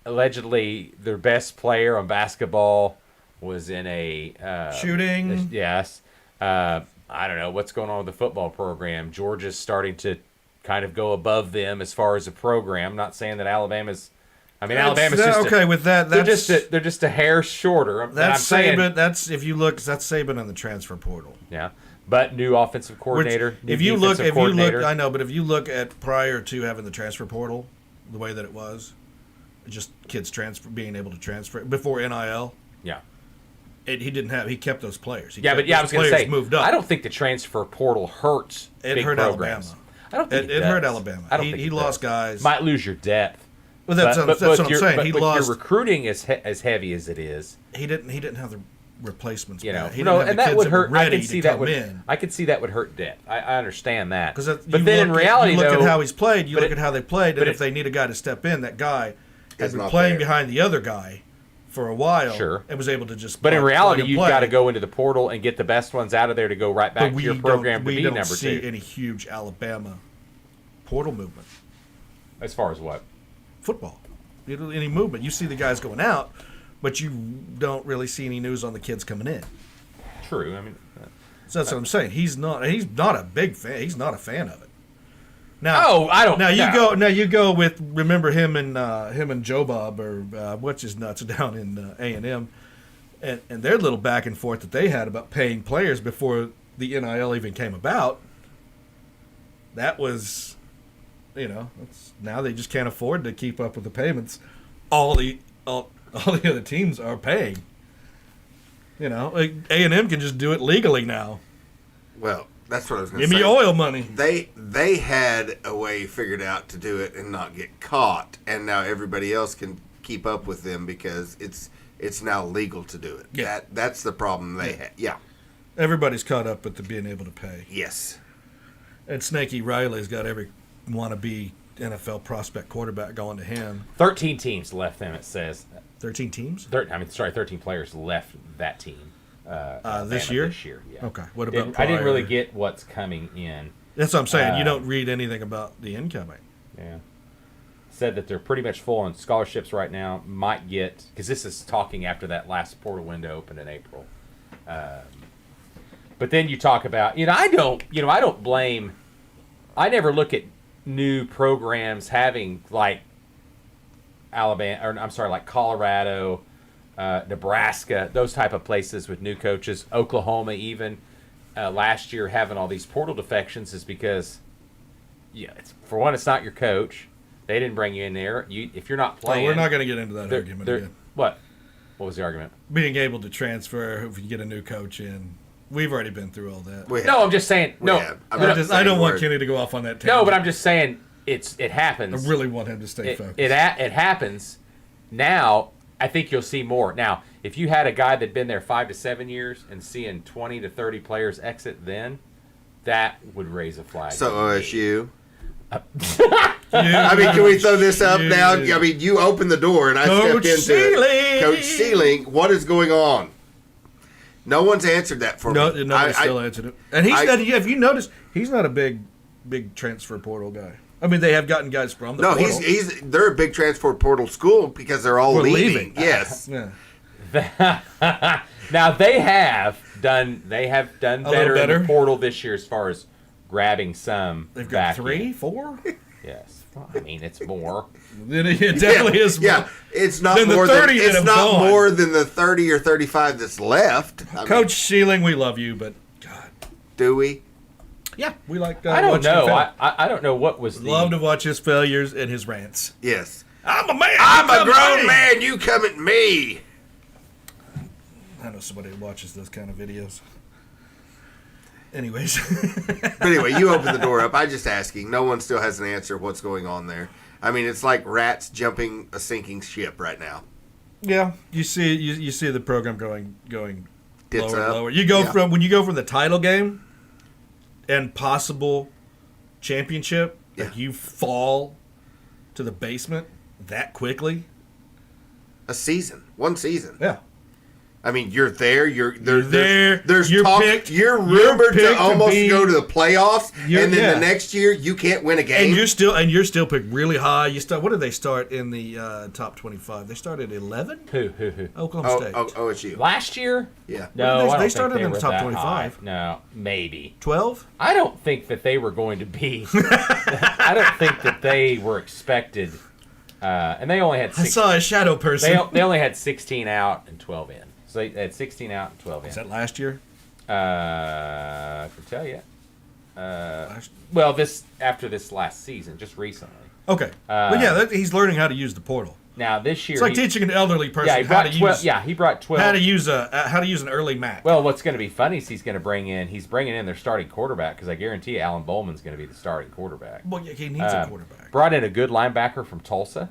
Allegedly, their best player on basketball was in a shooting. Yes. I don't know what's going on with the football program. Georgia's starting to kind of go above them as far as a program. I'm not saying that Alabama's just okay with that. They're just a hair shorter. That's Saban. That's if you look. That's Saban in the transfer portal. Yeah, but new offensive coordinator. If you look, I know, but if you look at prior to having the transfer portal, the way that it was, just kids being able to transfer before NIL. Yeah. He kept those players. I was going to say, moved up. I don't think the transfer portal hurts big programs. Alabama. I don't think it hurt Alabama. I don't think he lost guys. Might lose your depth. Well, that's what I'm saying. He lost. Your recruiting is as heavy as it is. He didn't have the replacements. You know, and that would hurt. I can see that would hurt depth. I understand that. But then in reality, you look at how he's played. You look at how they played, and if they need a guy to step in, that guy has been playing behind the other guy for a while. Sure. And was able to just. But in reality, you've got to go into the portal and get the best ones out of there to go right back to your program to be number 2. We don't see any huge Alabama portal movement. As far as what? Football. Any movement. You see the guys going out, but you don't really see any news on the kids coming in. True. I mean, so that's what I'm saying. He's not a big fan. He's not a fan of it. Now, I don't. Now you go with remember him and Joe Bob or what's his nuts down in A&M, and their little back and forth that they had about paying players before the NIL even came about. That was. Now they just can't afford to keep up with the payments. All the other teams are paying. A&M can just do it legally now. Well, that's what I was going to say. Give me oil money. They had a way figured out to do it and not get caught, and now everybody else can keep up with them because it's now legal to do it. Yeah. That's the problem they had. Yeah. Everybody's caught up with the being able to pay. Yes. And Snaky Riley's got every wannabe NFL prospect quarterback going to him. 13 teams left them, it says. 13 teams? 13 players left that team. This year? This year, yeah. Okay. What about I didn't really get what's coming in. That's what I'm saying. You don't read anything about the incoming. Yeah. Said that they're pretty much full on scholarships right now. Might get, because this is talking after that last portal window opened in April. But then you talk about, I don't blame, I never look at new programs having like like Colorado, Nebraska, those type of places with new coaches, Oklahoma even last year having all these portal defections is because, for one, it's not your coach. They didn't bring you in there. If you're not playing, we're not going to get into that argument again. What was the argument? Being able to transfer if you get a new coach in. We've already been through all that. No, I'm just saying. I don't want Kenny to go off on that tangent. No, but I'm just saying it happens. I really want him to stay focused. It happens. Now, I think you'll see more. Now, if you had a guy that'd been there 5 to 7 years and seeing 20 to 30 players exit, then that would raise a flag. So OSU. I mean, can we throw this up now? I mean, you opened the door and I stepped into it. Coach Sealing, what is going on? No one's answered that for me. Nobody still answered it. And if you notice, he's not a big transfer portal guy. I mean, they have gotten guys from the portal. No, they're a big transfer portal school because they're all leaving. Yes. Yeah. Now they have done better in the portal this year as far as grabbing some. They've got back 3, in. 4. Yes. Well, I mean, it's more. It definitely is more. Yeah, it's not more than the 30 or 35 that's left. Coach Sealing, we love you, but God. Do we? Yeah, we like. I don't know. I don't know what was. Love to watch his failures and his rants. Yes. I'm a man. I'm a grown man. You come at me. I know somebody who watches those kind of videos. Anyways. But anyway, you open the door up. I'm just asking. No one still has an answer what's going on there. I mean, it's like rats jumping a sinking ship right now. Yeah, you see the program going Tits lower up. and lower. You go when you go from the title game and possible championship, like you fall to the basement that quickly. One season. Yeah. I mean, you're there. You're there. There's you're talk. Picked, you're rumored to almost go to the playoffs, and then the next year you can't win a game. And you're still picked really high. What did they start in the top 25? They started 11. Who? Oklahoma State. OSU. Last year? Yeah. No, they started in the top 25. High. No, maybe 12. I don't think that they were going to be. I don't think that they were expected. And they only had. I saw a shadow person. They only had 16 out and 12 in. So they had 16 out and 12 in. Is that last year? I can tell you. Well, after this last season, just recently. Okay. But yeah, he's learning how to use the portal. Now this year, It's like teaching an elderly person he brought 12. Yeah, he brought 12. How to use an early Mac. Well, what's going to be funny is he's bringing in their starting quarterback, because I guarantee you Alan Bowman's going to be the starting quarterback. Well, yeah, he needs a quarterback. Brought in a good linebacker from Tulsa,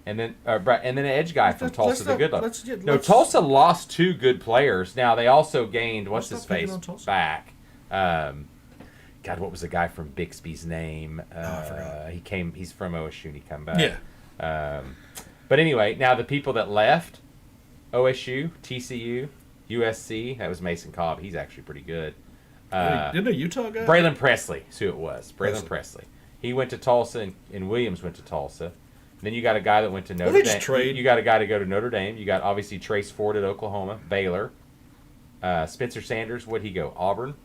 and then an edge guy from Tulsa. Tulsa lost 2 good players. Now they also gained what's his face back. God, what was the guy from Bixby's name? I forgot. He's from OSU and he come back. Yeah. But anyway, now the people that left, OSU, TCU, USC, that was Mason Cobb. He's actually pretty good. Didn't a Utah guy? Braylon Presley is who it was. Braylon Presley. He went to Tulsa, and Williams went to Tulsa. And then you got a guy that went to Notre Dame. You got a guy to go to Notre Dame. You got, obviously, Trace Ford at Oklahoma, Baylor. Spencer Sanders, what'd he go? Auburn?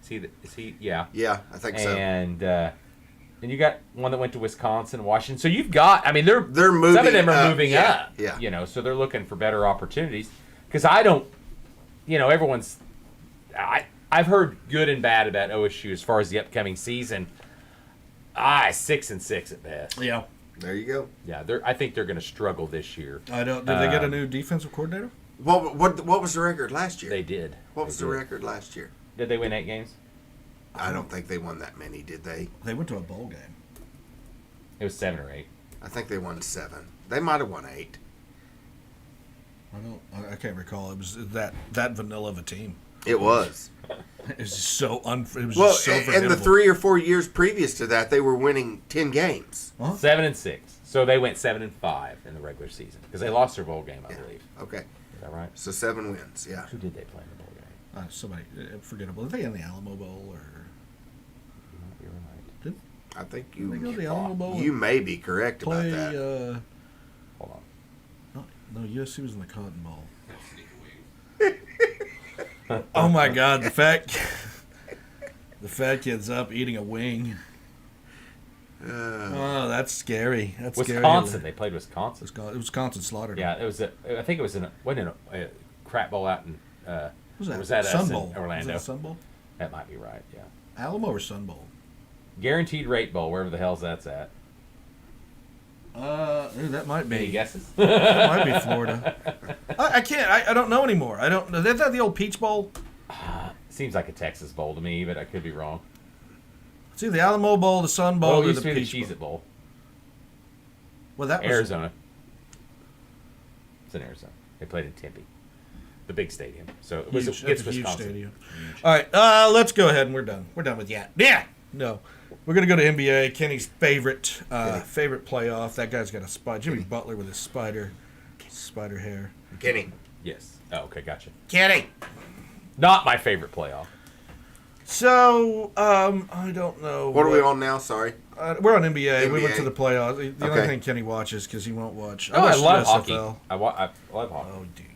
Is he? Yeah. Yeah, I think so. And you got one that went to Wisconsin, Washington. So you've got, I mean, they're moving. Some of them are moving up. Yeah. You know, so they're looking for better opportunities. Because I don't, everyone's. I've heard good and bad about OSU as far as the upcoming season. 6-6 at best. Yeah. There you go. Yeah, I think they're going to struggle this year. Did they get a new defensive coordinator? What was the record last year? They did. What was the record last year? Did they win 8 games? I don't think they won that many, did they? They went to a bowl game. It was 7 or 8. I think they won 7. They might have won 8. I can't recall. It was that vanilla of a team. It was. It was so and forgettable. the 3 or 4 years previous to that, they were winning 10 games. Huh? 7-6. So they went 7-5 in the regular season because they lost their bowl game, I believe. Okay. Is that right? So 7 wins. Yeah. Who did they play in the bowl game? Somebody forgettable. Are they in the Alamo Bowl or? You're right. I think Did they go to the Alamo Bowl? You may be correct about play, that. Hold on. No, USC was in the Cotton Bowl. Oh my God! The fat kid's up eating a wing. Oh, that's scary. That's Wisconsin. Scary. They played Wisconsin. Wisconsin slaughtered. Yeah, it was. I think it was wasn't a crap bowl out in. Was that Sun us Bowl? in Orlando? Was that Sun Bowl? That might be right. Yeah. Alamo or Sun Bowl? Guaranteed Rate Bowl, wherever the hell's that's at. That might be. Any guesses? That might be Florida. I can't. I don't know anymore. I don't. Is that the old Peach Bowl? Seems like a Texas Bowl to me, but I could be wrong. It's either the Alamo Bowl, the Sun Bowl, Well, it or used the to be the Peach Cheez-It Bowl. Well, that was Arizona. It's in Arizona. They played in Tempe, the big stadium. So it was huge. it's That's a huge Wisconsin. stadium. All right, let's go ahead and we're done. We're done with that. Yeah. No. We're going to go to NBA. Kenny's favorite playoff. That guy's got a spider. Jimmy Butler with his spider hair. Kenny. Yes. Oh, okay, gotcha. Kenny. Not my favorite playoff. So, I don't know. What are we on now? Sorry. We're on NBA. We went NBA. to the playoffs. The only Okay. thing Kenny watches because he won't watch. Oh, I watch love USFL. hockey. I love hockey. Oh, do you?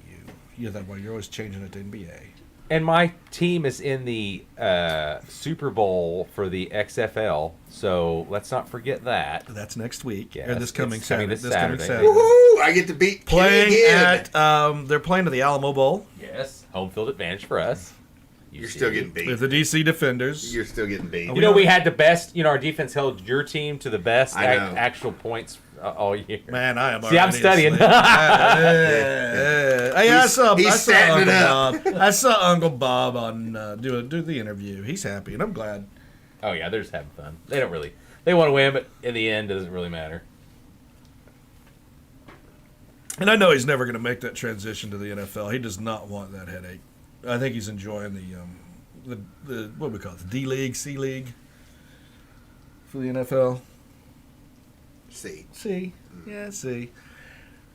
You're that way. You're always changing it to NBA. And my team is in the Super Bowl for the XFL, so let's not forget that. That's next week. Yes, Or this coming it's coming Saturday. this Saturday. Woohoo! I get to beat Playing Kenny again. at they're playing to the Alamo Bowl Yes, home field advantage for us. You're still getting beat. with the DC Defenders. You're still getting beat. You know, we had the best. Our defense held your team to the best I know. actual points all year. Man, I am. See, I'm studying. Hey, I saw setting it Uncle Bob. I saw Uncle Bob on do the interview. He's happy, and I'm glad. Oh yeah, they're just having fun. They don't really. They want to win, but in the end, it doesn't really matter. And I know he's never going to make that transition to the NFL. He does not want that headache. I think he's enjoying the what we call it, the D League, C League for the NFL. See. Yeah, see.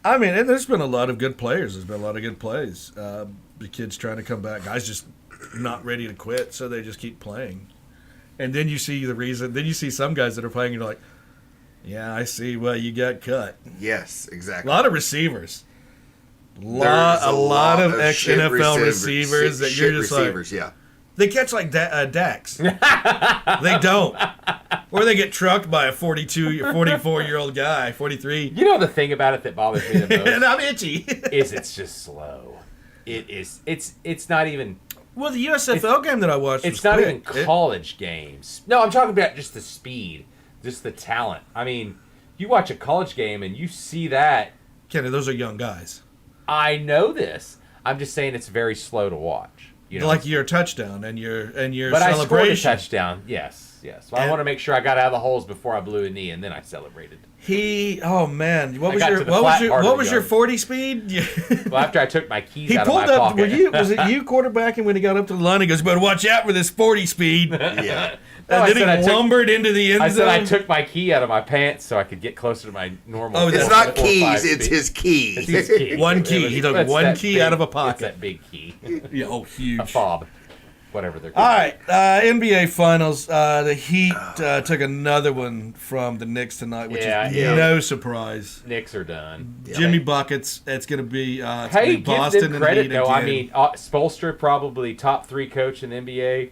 I mean, and there's been a lot of good players. There's been a lot of good plays. The kids trying to come back. Guys just not ready to quit, so they just keep playing. And then you see the reason. Then you see some guys that are playing, and you're like, yeah, I see why you got cut. Yes, A exactly. lot of receivers. A There's lot of shit ex-NFL receivers that you're just receivers, like, yeah. they catch like Dax. They don't. Or they get trucked by a 44-year-old guy, 43. You know the thing about it that bothers me the most And I'm itchy. is it's just slow. It is. It's not even. Well, the USFL game that I watched It's was not quick. even college games. No, I'm talking about just the speed, just the talent. I mean, you watch a college game and you see that Kenny, those are young guys. I know this. I'm just saying it's very slow to watch. You know? Like your touchdown and your but celebration. I scored a touchdown. Yes. So I want to make sure I got out of the holes before I blew a knee, and then I celebrated. Oh man, what was your 40 speed? Well, after I took my keys out of my pocket. Was it you quarterbacking when he got up to the line? He goes, "Better watch out for this 40 speed." Yeah. And then he lumbered into the end zone. I said I took my key out of my pants so I could get closer to my normal. Oh, it's not keys; it's his key. It's his key. One key. He took one key out of a pocket. It's that big key. Yeah, huge. A fob. Whatever they're called. All right, NBA Finals. The Heat took another one from the Knicks tonight, which is no surprise. Knicks are done. Jimmy Buckets. It's going to be hey, Boston give them credit, and Heat though. again. I mean, Spoelstra probably top 3 coach in the NBA.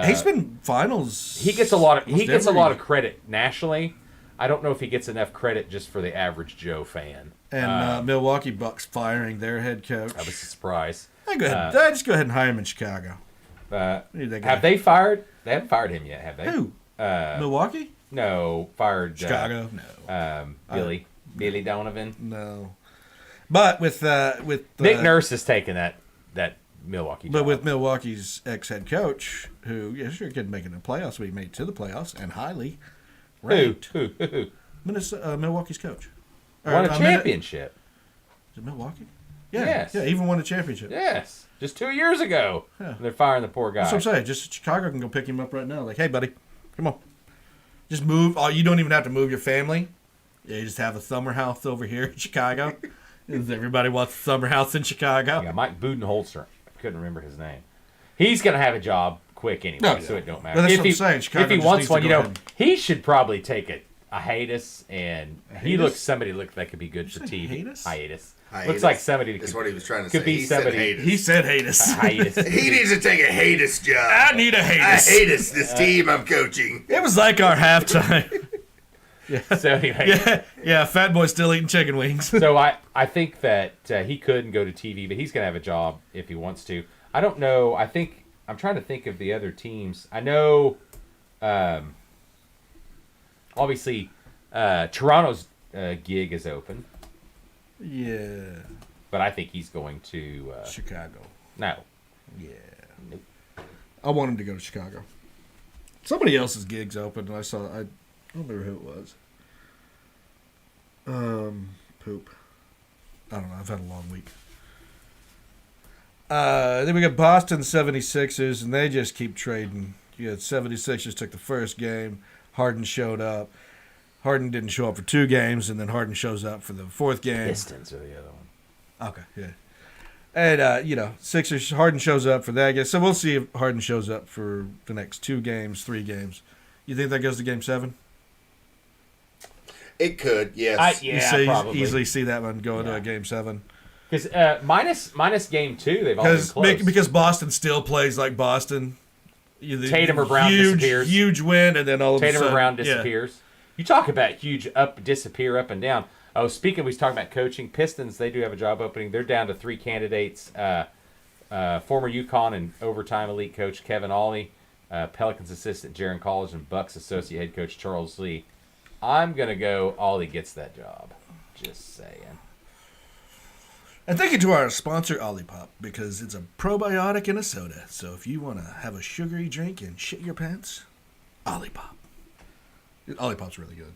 He's been finals. He gets a lot of credit nationally. I don't know if he gets enough credit just for the average Joe fan. And Milwaukee Bucks firing their head coach. That was a surprise. Just go ahead and hire him in Chicago. Have they fired? They haven't fired him yet, have they? Who? Milwaukee? No, fired Chicago. No. Billy Donovan. No. But with Nick Nurse has taken that Milwaukee job. But with Milwaukee's ex-head coach, who sure could make it in the playoffs, but he made it to the playoffs and highly ranked. Who? Milwaukee's coach. Won a championship. Is it Milwaukee? Yeah. Yes. Yeah, even won a championship. Yes. Just 2 years ago. Yeah. They're firing the poor guy. That's what I'm saying. Just Chicago can go pick him up right now. Like, hey, buddy, come on. Just move. Oh, you don't even have to move your family. Yeah, you just have a summer house over here in Chicago. Everybody wants a summer house in Chicago. Yeah, Mike Budenholzer. I couldn't remember his name. He's going to have a job quick anyway, so it don't matter. That's what I'm saying. Chicago if he wants one, he should probably take a hiatus, and somebody that could be good for TV. Hiatus. Looks like somebody. That's what he was trying to say. He said hiatus. He needs to take a hiatus job. I need a hiatus. I hiatus this team I'm coaching. It was like our halftime. Yeah. So anyway. Yeah. Fat boy's still eating chicken wings. So I think that he could go to TV, but he's gonna have a job if he wants to. I don't know. I'm trying to think of the other teams. I know. Obviously, Toronto's gig is open. Yeah. But I think he's going to Chicago. No. Yeah. Nope. I want him to go to Chicago. Somebody else's gig's open, and I don't remember who it was. Poop. I don't know. I've had a long week. Then we got Boston 76ers, and they just keep trading. You had 76ers took the first game. Harden showed up. Harden didn't show up for 2 games, and then Harden shows up for the 4th game. Pistons are the other one. Okay, yeah. And, Sixers, Harden shows up for that, I guess. So we'll see if Harden shows up for the next 2 games, 3 games. You think that goes to Game 7? It could, yes. Probably. Easily see that one going to a Game 7. Because minus Game 2, they've all been close. Because Boston still plays like Boston. Tatum or Brown disappears. Huge win, and then all of a sudden... Tatum or Brown disappears. Yeah. You talk about huge disappear up and down. Oh, speaking, we was talking about coaching. Pistons, they do have a job opening. They're down to 3 candidates. Former UConn and overtime elite coach Kevin Ollie, Pelicans assistant Jaron College, and Bucks associate head coach Charles Lee. I'm going to go Ollie gets that job. Just saying. And thank you to our sponsor, Olipop, because it's a probiotic in a soda. So if you want to have a sugary drink and shit your pants, Olipop. Olipop's really good.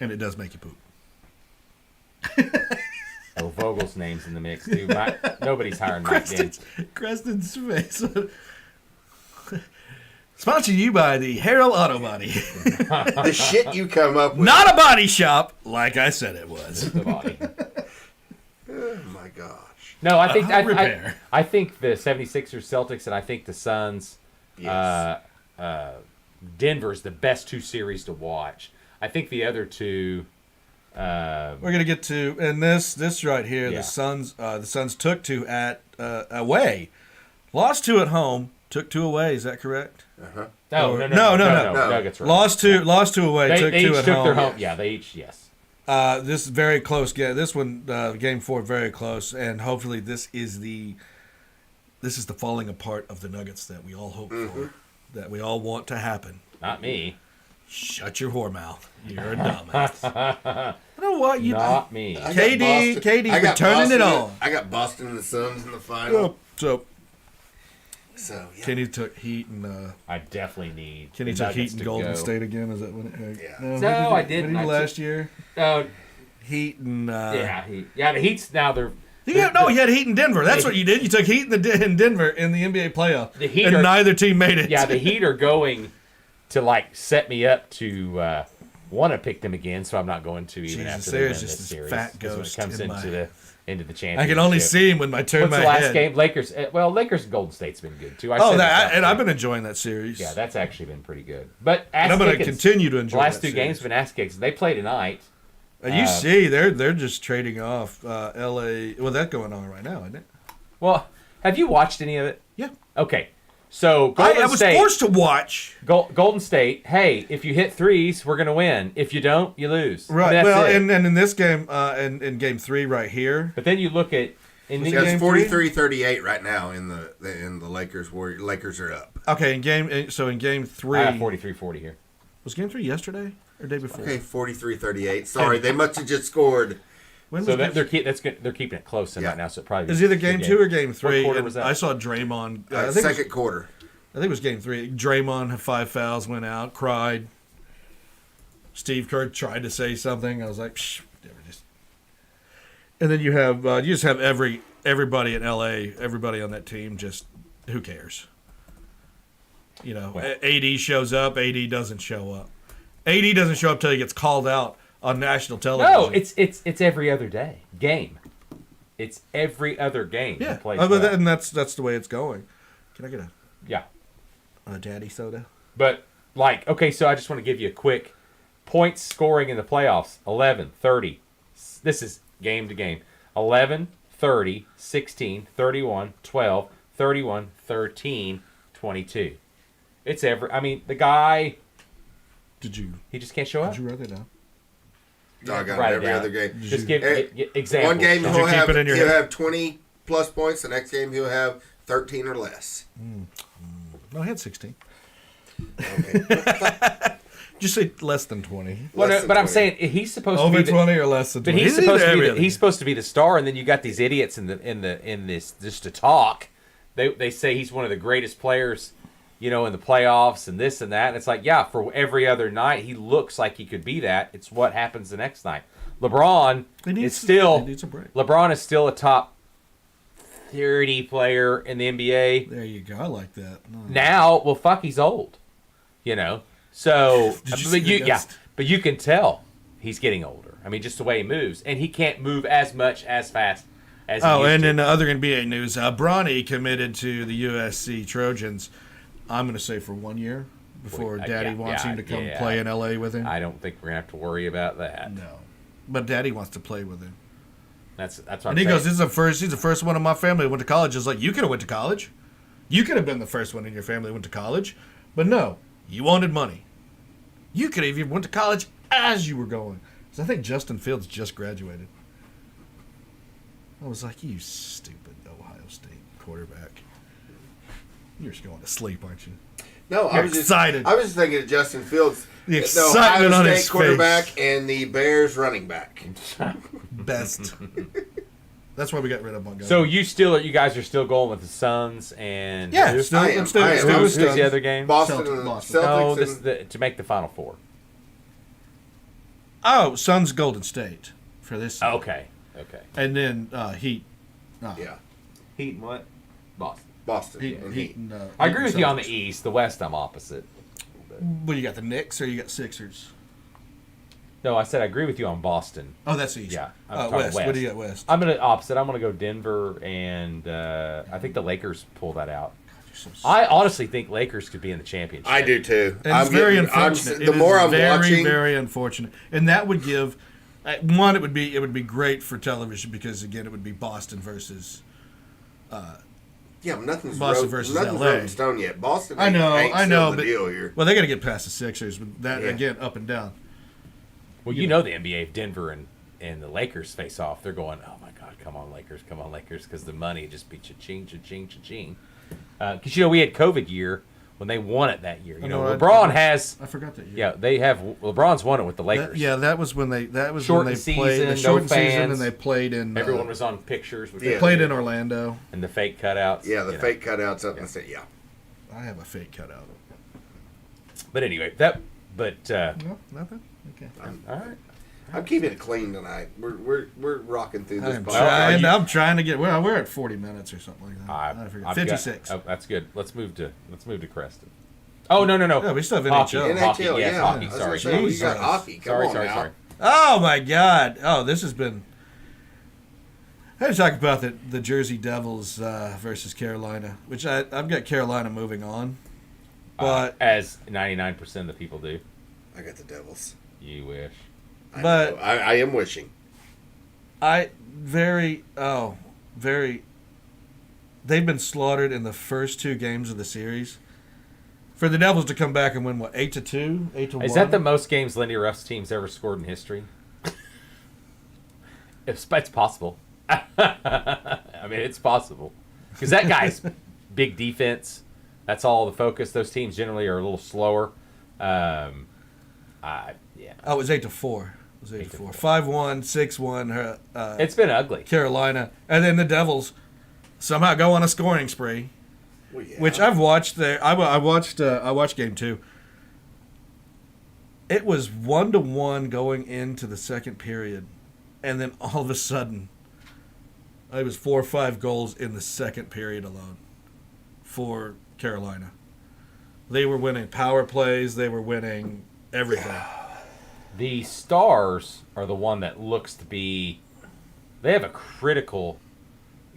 And it does make you poop. Oh, Vogel's name's in the mix, too. Nobody's hiring Mike Dent. Creston's face. Sponsored you by the Harold Auto Body. The shit you come up with. Not a body shop, like I said it was. The body. Oh, my gosh. No, I think I think the 76ers, Celtics, and I think the Suns, yes. Denver's the best 2 series to watch. I think the other 2... we're gonna get to and this right here. Yeah. The Suns took 2 at away, lost 2 at home, took 2 away. Is that correct? No. Nuggets lost 2 away, took 2 at home. Their home. Yeah, they each yes. This is very close. This one, Game 4, very close, and hopefully this is the falling apart of the Nuggets that we all hope for, that we all want to happen. Not me. Shut your whore mouth. You're a dumbass. I don't know what? Not me. KD's returning it all. I got Boston and the Suns in the final. So yeah. Kenny took Heat and I definitely need. Kenny the took Nuggets Heat and to Golden go. State again. Is that when it? Yeah. No, I didn't. What did he last year? Oh, Heat and Heat. Yeah, the Heat's now they're. You had Heat in Denver. That's what you did. You took Heat in Denver in the NBA playoff. The Heat and neither team made it. Yeah, the Heat are going to set me up to want to pick them again, so I'm not going to even after they win this series. Fat when ghost it comes into the championship. I can only see him when I turn What's my the last head. game? Lakers. Lakers and Golden State's been good too. I've been enjoying that series. Yeah, that's actually been pretty good. But and I'm going to continue to enjoy. The last that two games have been ass kicks. They play tonight. You see, they're just trading off L.A. Well, that's going on right now, isn't it? Well, have you watched any of it? Yeah. Okay. So I was forced to watch. Golden State. Hey, if you hit threes, we're gonna win. If you don't, you lose. Right. And in this game, in game 3 right here. But then you look at it's 43-38 right now in the Lakers. Where Lakers are up. Okay. In game 3. I have 43-40 here. Was game 3 yesterday or day before? Okay, 43-38. Sorry, they must have just scored. So they're keeping it close right now. So it probably is either game 2 or game 3. What quarter was that? I saw Draymond. Second quarter. I think it was game 3. Draymond had 5 fouls, went out, cried. Steve Kerr tried to say something. I was like, psh, whatever. And then you just have everybody in LA, everybody on that team. Just who cares? AD shows up. AD doesn't show up. AD doesn't show up till he gets called out on national television. No, it's every other game. It's every other game. Yeah, and that's the way it's going. Can I get a daddy soda? But okay, so I just want to give you a quick points scoring in the playoffs: 11, 30. This is game to game. 11, 30, 16, 31, 12, 31, 13, 22. It's the guy. He just can't show up. Did you write that down? No, I got every other game. Just give examples. One game he'll have 20 plus points. The next game he'll have 13 or less. No, I had 16. Okay. Just say less than 20. But I'm saying he's supposed to be 20 or less than 20. But he's supposed to be the star, and then you got these idiots in this just to talk. They say he's one of the greatest players, in the playoffs and this and that. And it's like, yeah, for every other night he looks like he could be that. It's what happens the next night. LeBron needs a break. LeBron is still a top 30 player in the NBA. There you go. I like that. Now, fuck, he's old. So, but you can tell he's getting older. Just the way he moves, and he can't move as fast as. In the other NBA news, Bronny committed to the USC Trojans. I'm going to say for 1 year before Daddy wants him to come play in LA with him. I don't think we're going to have to worry about that. No, but Daddy wants to play with him. That's what and he goes, he's the first one in my family who went to college. It's like, you could have went to college. You could have been the first one in your family who went to college. But no, you wanted money. You could have even went to college as you were going. So I think Justin Fields just graduated. I was like, you stupid Ohio State quarterback. You're just going to sleep, aren't you? No, I was excited. I was just thinking of Justin Fields, the excitement on his quarterback face. And the Bears running back. Best. That's why we got rid of Montgomery. So you guys are still going with the Suns and who's the other game? Boston. Celtics to make the Final Four. Oh, Suns Golden State for this season. Okay. And then Heat. Yeah. Heat and what? Boston. Heat. I agree with you on the East. The West, I'm opposite. Well, you got the Knicks or you got Sixers? No, I said I agree with you on Boston. Oh, that's East. Yeah. West. What do you got West? I'm going to opposite. I'm going to go Denver, and I think the Lakers pull that out. I honestly think Lakers could be in the championship. I do too. And it's very unfortunate. The more I'm watching, very unfortunate, and that would give one. It would be great for television because again, it would be Boston versus. Nothing's Boston versus LA. Wrote in stone yet. Boston. I know. The deal here. Well, they got to get past the Sixers, but that again, up and down. Well, the NBA, if Denver and the Lakers face off, they're going, oh my God, come on Lakers, because the money just be cha-ching, cha-ching, cha-ching. Because we had COVID year when they won it that year. You know, know, LeBron has. I forgot that year. Yeah, they have. LeBron's won it with the Lakers. That was when they. That was Shortened when they season, played the no shortened season, fans. and they played in. Everyone was on pictures. With They played in Orlando. And the fake cutouts. Yeah, the fake cutouts up. Yeah. I have a fake cutout. But anyway, that. But. No, nothing. Okay. All right. I'm keeping it clean tonight. We're rocking through this. I'm trying to get. Well, we're at 40 minutes or something like that. I forget. 56. That's good. Let's move to Creston. Oh no. Yeah, we still have hockey. NHL. Hockey, NHL, yes, yeah. hockey. Sorry, We got hockey. Come on now. Sorry. Oh my God! Oh, this has been. I had to talk about the Jersey Devils versus Carolina, which I've got Carolina moving on, but as 99% of the people do. I got the Devils. You wish. But I am wishing. Very. They've been slaughtered in the first 2 games of the series. For the Devils to come back and win 8-2, 8-1. Is that the most games Lindy Ruff's team's ever scored in history? It's possible. I mean, it's possible because that guy's big defense. That's all the focus. Those teams generally are a little slower. Yeah. Oh, it was 8-4. It was 8-4. 5-1, 6-1. It's been ugly. Carolina, and then the Devils somehow go on a scoring spree, which I've watched. I watched game 2. It was 1-1 going into the second period, and then all of a sudden, it was 4 or 5 goals in the second period alone for Carolina. They were winning power plays. They were winning everything. The Stars are the one that looks to be. They have a critical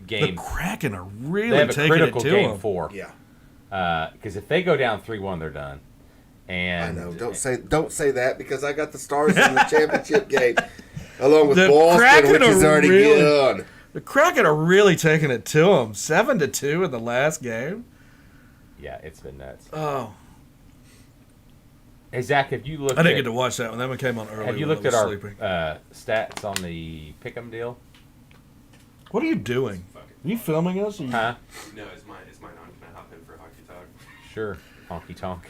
game. The Kraken are really they have a taking critical it to game them. 4. Yeah. Because if they go down 3-1, they're done. And I know. Don't say that because I got the Stars in the championship game, along with The Boston, Kraken which is are already really- good. The Kraken are really taking it to them. 7-2 in the last game. Yeah, it's been nuts. Oh, Hey Zach, have you looked? I didn't get to watch that one. That one came on early. Have you when looked I at was our sleeping. stats on the Pick'em deal? What are you doing? Are you filming us? Or you... Huh? No, is mine on? Can I hop in for hockey talk? Sure. Honky tonk.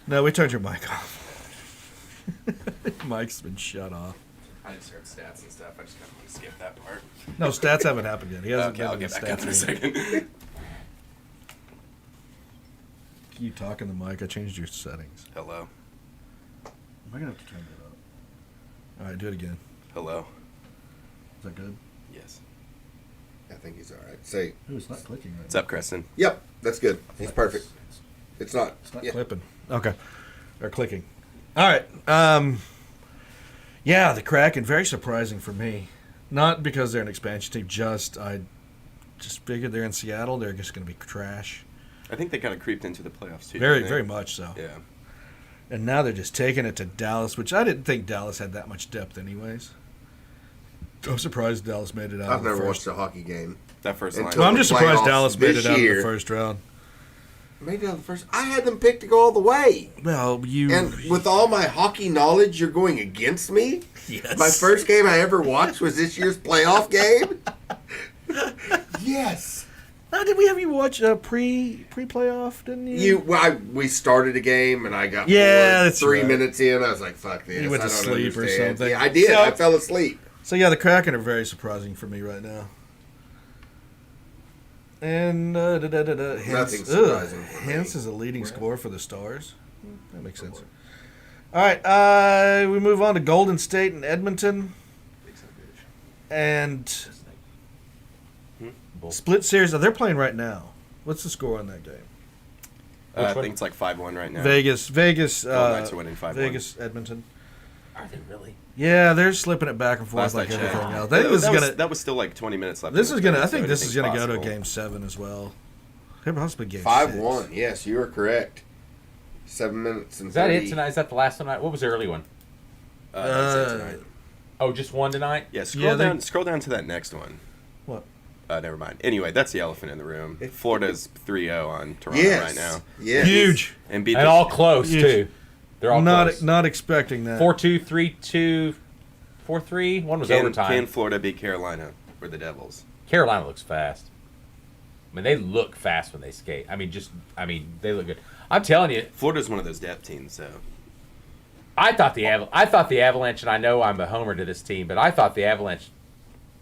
No, we turned your mic off. Mic's been shut off. I just heard stats and stuff. I just kind of want to skip that part. No, stats haven't happened yet. He hasn't Okay, I'll given get the back up in a stats yet. second. Can you talk in the mic? I changed your settings. Hello. Am I gonna have to turn that up? All right, do it again. Hello. Is that good? Yes. I think he's all right. Say, Ooh, it's not clicking right What's up, Creston? yep, that's good. He's perfect. It's not. It's not yeah. clipping. Okay. Or clicking. All right. Yeah, the Kraken, very surprising for me. Not because they're an expansion team, I just figured they're in Seattle. They're just going to be trash. I think they kind of creeped into the playoffs too. Very, didn't they? very much so. Yeah. And now they're just taking it to Dallas, which I didn't think Dallas had that much depth anyways. I'm surprised Dallas made it out I've of the never first. watched a hockey game. That first line. Until- Well, I'm just surprised playoffs Dallas made this it out of the year. first round. Maybe on the first. I had them picked to go all the way. Well, you... And with all my hockey knowledge, you're going against me? Yes. My first game I ever watched was this year's playoff game? Yes. Did we have you watch pre-playoff, didn't you? We started a game and I got Yeah, bored. that's 3 right. minutes in. I was like, fuck this. You went I to don't sleep or understand. something. Yeah, I did. So- I fell asleep. So, yeah, the Kraken are very surprising for me right now. And Nothing surprising for me. Hintz is a leading scorer for the Stars. That makes sense. All right, we move on to Golden State and Edmonton. And split series. They're playing right now. What's the score on that game? I think it's like 5-1 right now. Vegas. Golden Knights are winning 5-1. Vegas, Edmonton. Are they really? Yeah, they're slipping it back and forth Last I like checked. everything else. I think this is gonna. That was still like 20 minutes left. This in is the gonna. third, I think so this is gonna go to anything's Game 7 as well. Could possibly Game 5-1. 6. Yes, you are correct. 7 minutes and Is that 30. it tonight? Is that the last one tonight? What was the early one? possible. That's it tonight. Oh, just one tonight? Yeah, Yeah, scroll down to that next one. What? Never mind. Anyway, that's the elephant in the room. Florida's 3-0 on Toronto Yes. right now. Yes. Huge. And beat And all close, Huge. too. They're all close. Not expecting that. 4-2, 3-2, 4-3. One was Can overtime. Florida beat Carolina or the Devils? Carolina looks fast. I mean, they look fast when they skate. I mean, they look good. I'm telling you, Florida's one of those depth teams, so. I thought the Avalanche, and I know I'm a homer to this team, but I thought the Avalanche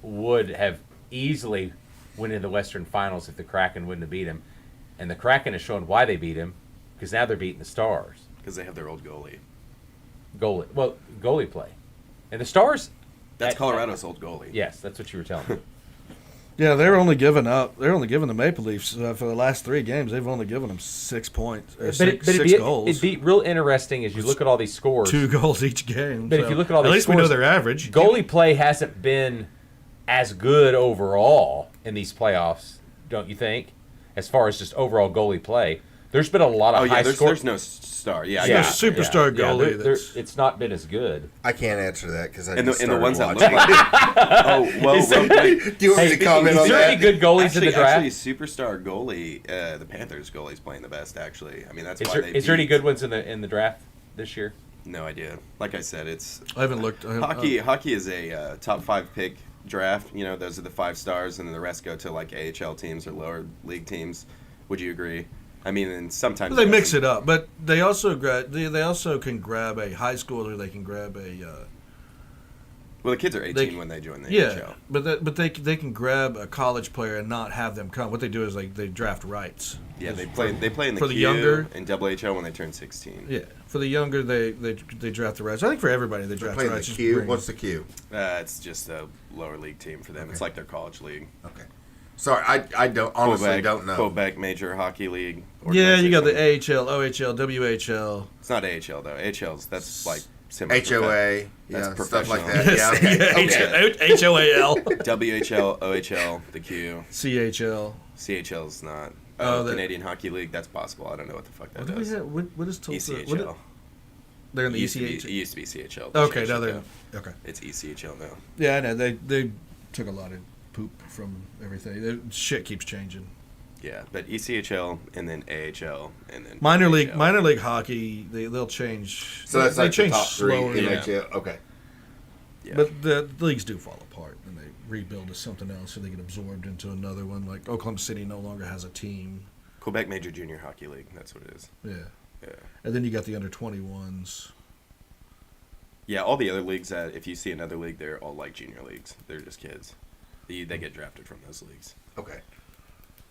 would have easily went in the Western Finals if the Kraken wouldn't have beat them. And the Kraken has shown why they beat him, because now they're beating the Stars. Because they have their old goalie. Goalie play. And the Stars... That's Colorado's old goalie. Yes, that's what you were telling me. Yeah, they're only giving the Maple Leafs for the last 3 games. They've only given them 6 points, six goals. It'd be real interesting as you look at all these scores. 2 goals each game. But if you look at all these at least scores, we know their average. Goalie play hasn't been as good overall in these playoffs, don't you think? As far as just overall goalie play, there's been a lot of high scores. There's no star. Yeah, there's no superstar goalie. It's not been as good. I can't answer that because and the ones that look like. Oh well, wait. Do you want me to comment on that? Is there any good goalies in the draft? Actually, superstar goalie, the Panthers goalie's playing the best. Actually, I mean that's why they. Is there any good ones in the draft this year? No idea. Like I said, it's. I haven't looked. Hockey is a top 5 pick draft. You know, those are the 5 stars, and then the rest go to like AHL teams or lower league teams. Would you agree? I mean, and sometimes they mix it up, but they also they also can grab a high schooler. They can grab a. Well, the kids are 18 when they join the NHL. But they can grab a college player and not have them come. What they do is they draft rights. Yeah, they play in the for the Q younger and WHL when they turn 16. Yeah, for the younger they draft the rights. I think for everybody they draft the rights. The Q. What's the Q? It's just a lower league team for them. Okay. It's like their college league. Okay. Sorry, I don't honestly don't know. Quebec Major Hockey League. Yeah, you got the AHL, OHL, WHL. It's not AHL though. that's like HOA. That's professional. Stuff like that. Yeah, okay. HOAL. WHL, OHL, the Q. CHL. CHL's not. Canadian Hockey League. That's possible. I don't know what the fuck that does. What is Tulsa? ECHL. They're in the ECHL. It used to be CHL. Okay, now they're okay. It's ECHL now. Yeah, I know. They took a lot of poop from everything. Shit keeps changing. Yeah, but ECHL and then AHL and then minor league hockey. They'll change. So that's like change the top 3 slower. NHL. Okay. Yeah. But the leagues do fall apart and they rebuild to something else, so they get absorbed into another one. Like Oklahoma City no longer has a team. Quebec Major Junior Hockey League. That's what it is. Yeah. Yeah. And then you got the under 21s. Yeah, all the other leagues that if you see another league, they're all like junior leagues. They're just kids. They get drafted from those leagues. Okay.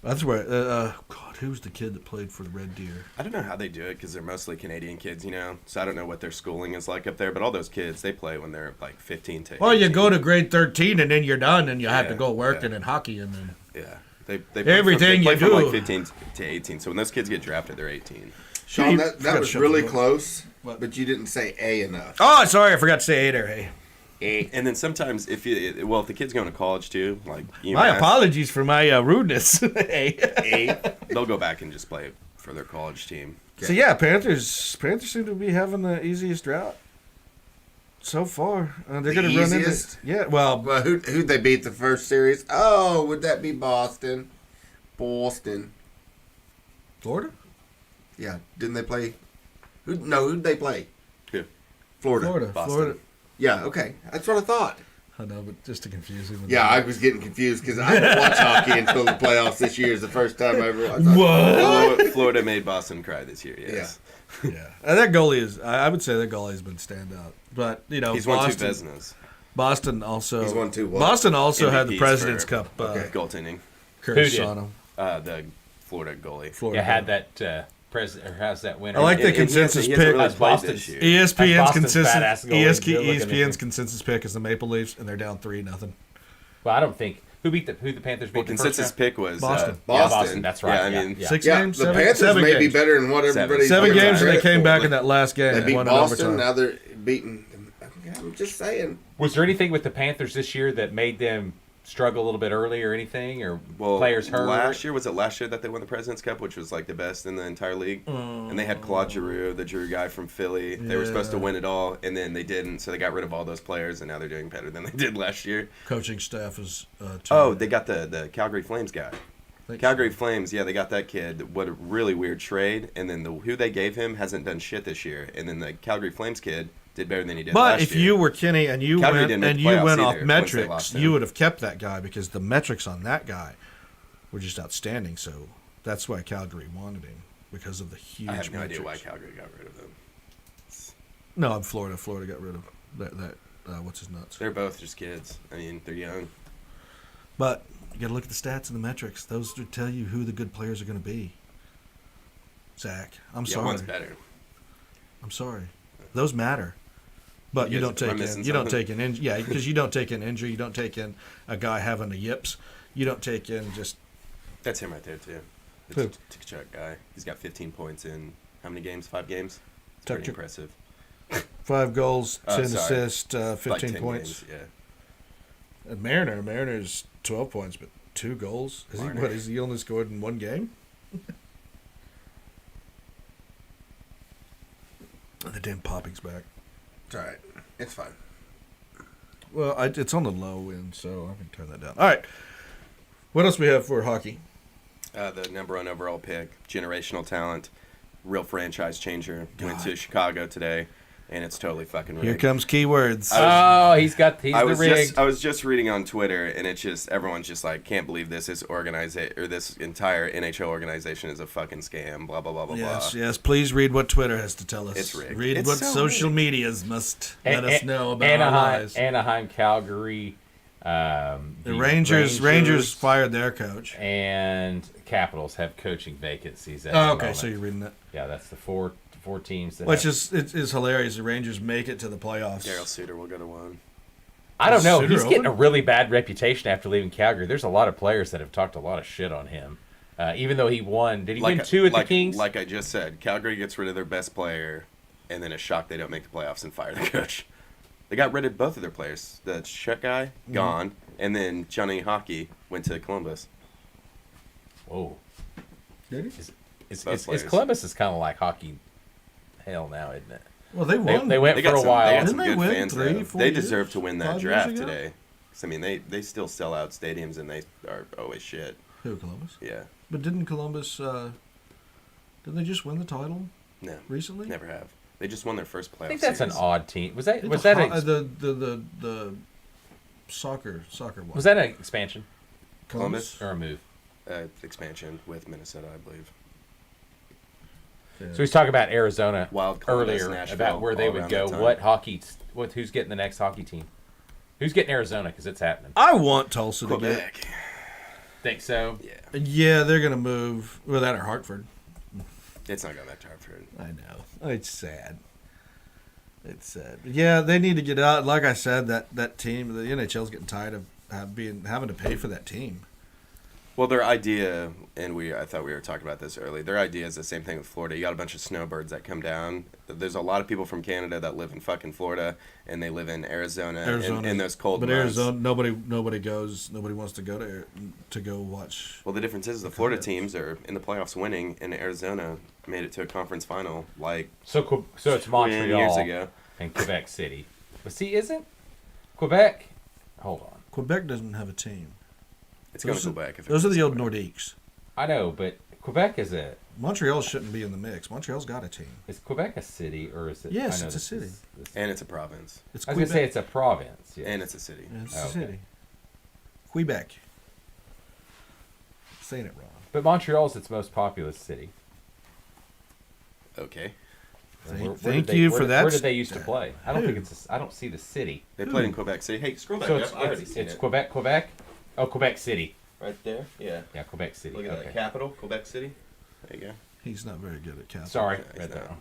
That's where, God, who's the kid that played for the Red Deer? I don't know how they do it because they're mostly Canadian kids, you know. So I don't know what their schooling is like up there. But all those kids, they play when they're like 15 to 18. Well, you go to grade 13 and then you're done and you have to go working in hockey and then. Yeah. They everything play you from do. like 15 to 18. So when those kids get drafted, they're 18. Sean, that was really close, but you didn't say A enough. Oh, sorry, I forgot to say A there. A. And then sometimes if the kid's going to college too, like UMass, my apologies for my rudeness. they'll go back and just play for their college team. Okay. So yeah, Panthers seem to be having the easiest route so far. They're going to run into Well, who'd they beat the first series? Oh, would that be Boston? Florida? Yeah, didn't they play? Who'd they play? Who? Florida. Boston. Yeah, okay. That's what I thought. I know, but just to confuse him. Yeah, I was getting confused because I didn't watch hockey until the playoffs this year is the first time I ever watched. What? Florida made Boston cry this year, yes. Yeah. That goalie is, I would say that goalie has been standout. But, he's won 2 Vezinas. He's won 2 what? Boston also MVPs had the President's Cup. Goaltending. Curse on him. The Florida goalie. Had that... how's that winner? I like the consensus pick. ESPN's consensus pick is the Maple Leafs, and they're down 3-0. Well, I don't think who the Panthers beat. Well, consensus pick was Boston. Boston. That's right. Yeah, I mean, 6 games. The Panthers may be better than what everybody. 7 games, and they came back in that last game. They beat Boston. Now they're beating. I'm just saying. Was there anything with the Panthers this year that made them struggle a little bit early or anything, or players hurt? Last year that they won the President's Cup, which was like the best in the entire league, and they had Claude Giroux, the Drew guy from Philly. They were supposed to win it all, and then they didn't, so they got rid of all those players, and now they're doing better than they did last year. Coaching staff is. They got the Calgary Flames guy. Calgary Flames, yeah, they got that kid. What a really weird trade, and then who they gave him hasn't done shit this year, and then the Calgary Flames kid did better than he did last year. But if you were Kenny and you Calgary went off metrics, you would have kept that guy because the metrics on that guy were just outstanding. So that's why Calgary wanted him, because of the huge I have no idea why metrics. Calgary got rid of him. No, I'm Florida. Florida got rid of that what's his nuts. They're both just kids. I mean, they're young. But you got to look at the stats and the metrics. Those would tell you who the good players are going to be. Zach, I'm Yeah, sorry. one's better. I'm sorry. Those matter. But you Am I don't take missing in. You don't something? take in. Yeah, because you don't take in injury. You don't take in a guy having the yips. You don't take in just. That's him right there, too. Who? The Tkachuk guy. He's got 15 points in how many games? 5 games? It's pretty Tkachuk. impressive. 5 goals, 10 sorry. assists, Like 15 10 points. games, yeah. And Mariner's 12 points, but 2 goals. Marner. Is he only scored in 1 game? The damn popping's back. It's all right. It's fine. Well, it's on the low end, so I can turn that down. All right. What else we have for hockey? The number 1 overall pick, generational talent, real franchise changer. Went God. to Chicago today, and it's totally fucking rigged. Here comes keywords. He's the rig. I was just reading on Twitter, and it's just everyone's just like, can't believe this this entire NHL organization is a fucking scam. Blah blah blah blah Yes, blah. yes. Please read what Twitter has to tell us. It's rigged. Read It's what so social rigged. medias must let us know about our Anaheim, lives. Anaheim, Calgary. The Rangers fired their coach. And Capitals have coaching vacancies. At Oh, the okay. moment. So you're reading that, Yeah, that's the four teams. That which have- is hilarious. The Rangers make it to the playoffs. Daryl Suter will go to 1. I don't know. Suter He's getting open? a really bad reputation after leaving Calgary. There's a lot of players that have talked a lot of shit on him. Even though he won. Did he win 2 at the Kings? Like I just said, Calgary gets rid of their best player, and then is shocked they don't make the playoffs and fire the coach. They got rid of both of their players. The Czech guy, gone, and then Johnny Hockey went to Columbus. Whoa. Did he? Is players. Columbus is kind of like hockey hell now, isn't it? Well, they won. They went They for got a some, while. they got Didn't some they good win fans. 3, though. 4 They years? deserve to win that 5 years draft ago? today. 'Cause, I mean, they still sell out stadiums, and they are always shit. Who, Columbus? Yeah. But didn't Columbus? Didn't they just win the title No. recently? Never have. They just won their first playoff I think that's an series. odd team. Was that The soccer one? was that an expansion Columbus? or a move? Expansion with Minnesota, I believe. Yeah. So he's talking about Arizona Wild Columbus, earlier Nashville, about where they all would around go. that time. Who's getting the next hockey team? Who's getting Arizona? Because it's happening. I want Tulsa to get. Quebec. Think so? Yeah. Yeah, they're gonna move. Well, that or Hartford. It's not going back to Hartford. I know. It's sad. It's sad. Yeah, they need to get out. Like I said, that team, the NHL's getting tired of having to pay for that team. Well, their idea, and I thought we were talking about this earlier, their idea is the same thing with Florida. You got a bunch of snowbirds that come down. There's a lot of people from Canada that live in fucking Florida, and they live in Arizona. In those cold but months. Arizona, nobody goes. Nobody wants to go to go watch. Well, the difference is the Florida teams are in the playoffs winning, and Arizona made it to a conference final like So it's 20 years Montreal ago. and Quebec City. But see, isn't Quebec? Hold on. Quebec doesn't have a team. It's going to go back. Those are the old Nordiques. I know, but Quebec is Montreal shouldn't be in the mix. Montreal's got a team. is Quebec a city or is it? Yes, I know it's a this city. this- And it's a province. It's I was gonna say it's a province. Yeah. And it's a city. Yeah, it's Oh, a okay. city. Quebec. Saying it wrong. But Montreal's its most populous city. Okay. Thank you for that. Where did they used to play? I don't Who? think I don't see the city. They played in Quebec City. Hey, scroll back So up. I already it's seen it. Quebec. Oh, Quebec City. Right there? Yeah. Yeah, Quebec City. Look at okay. that. Capital, Quebec City. There you go. He's not very good at counting. Sorry, Yeah, he's read that not. wrong.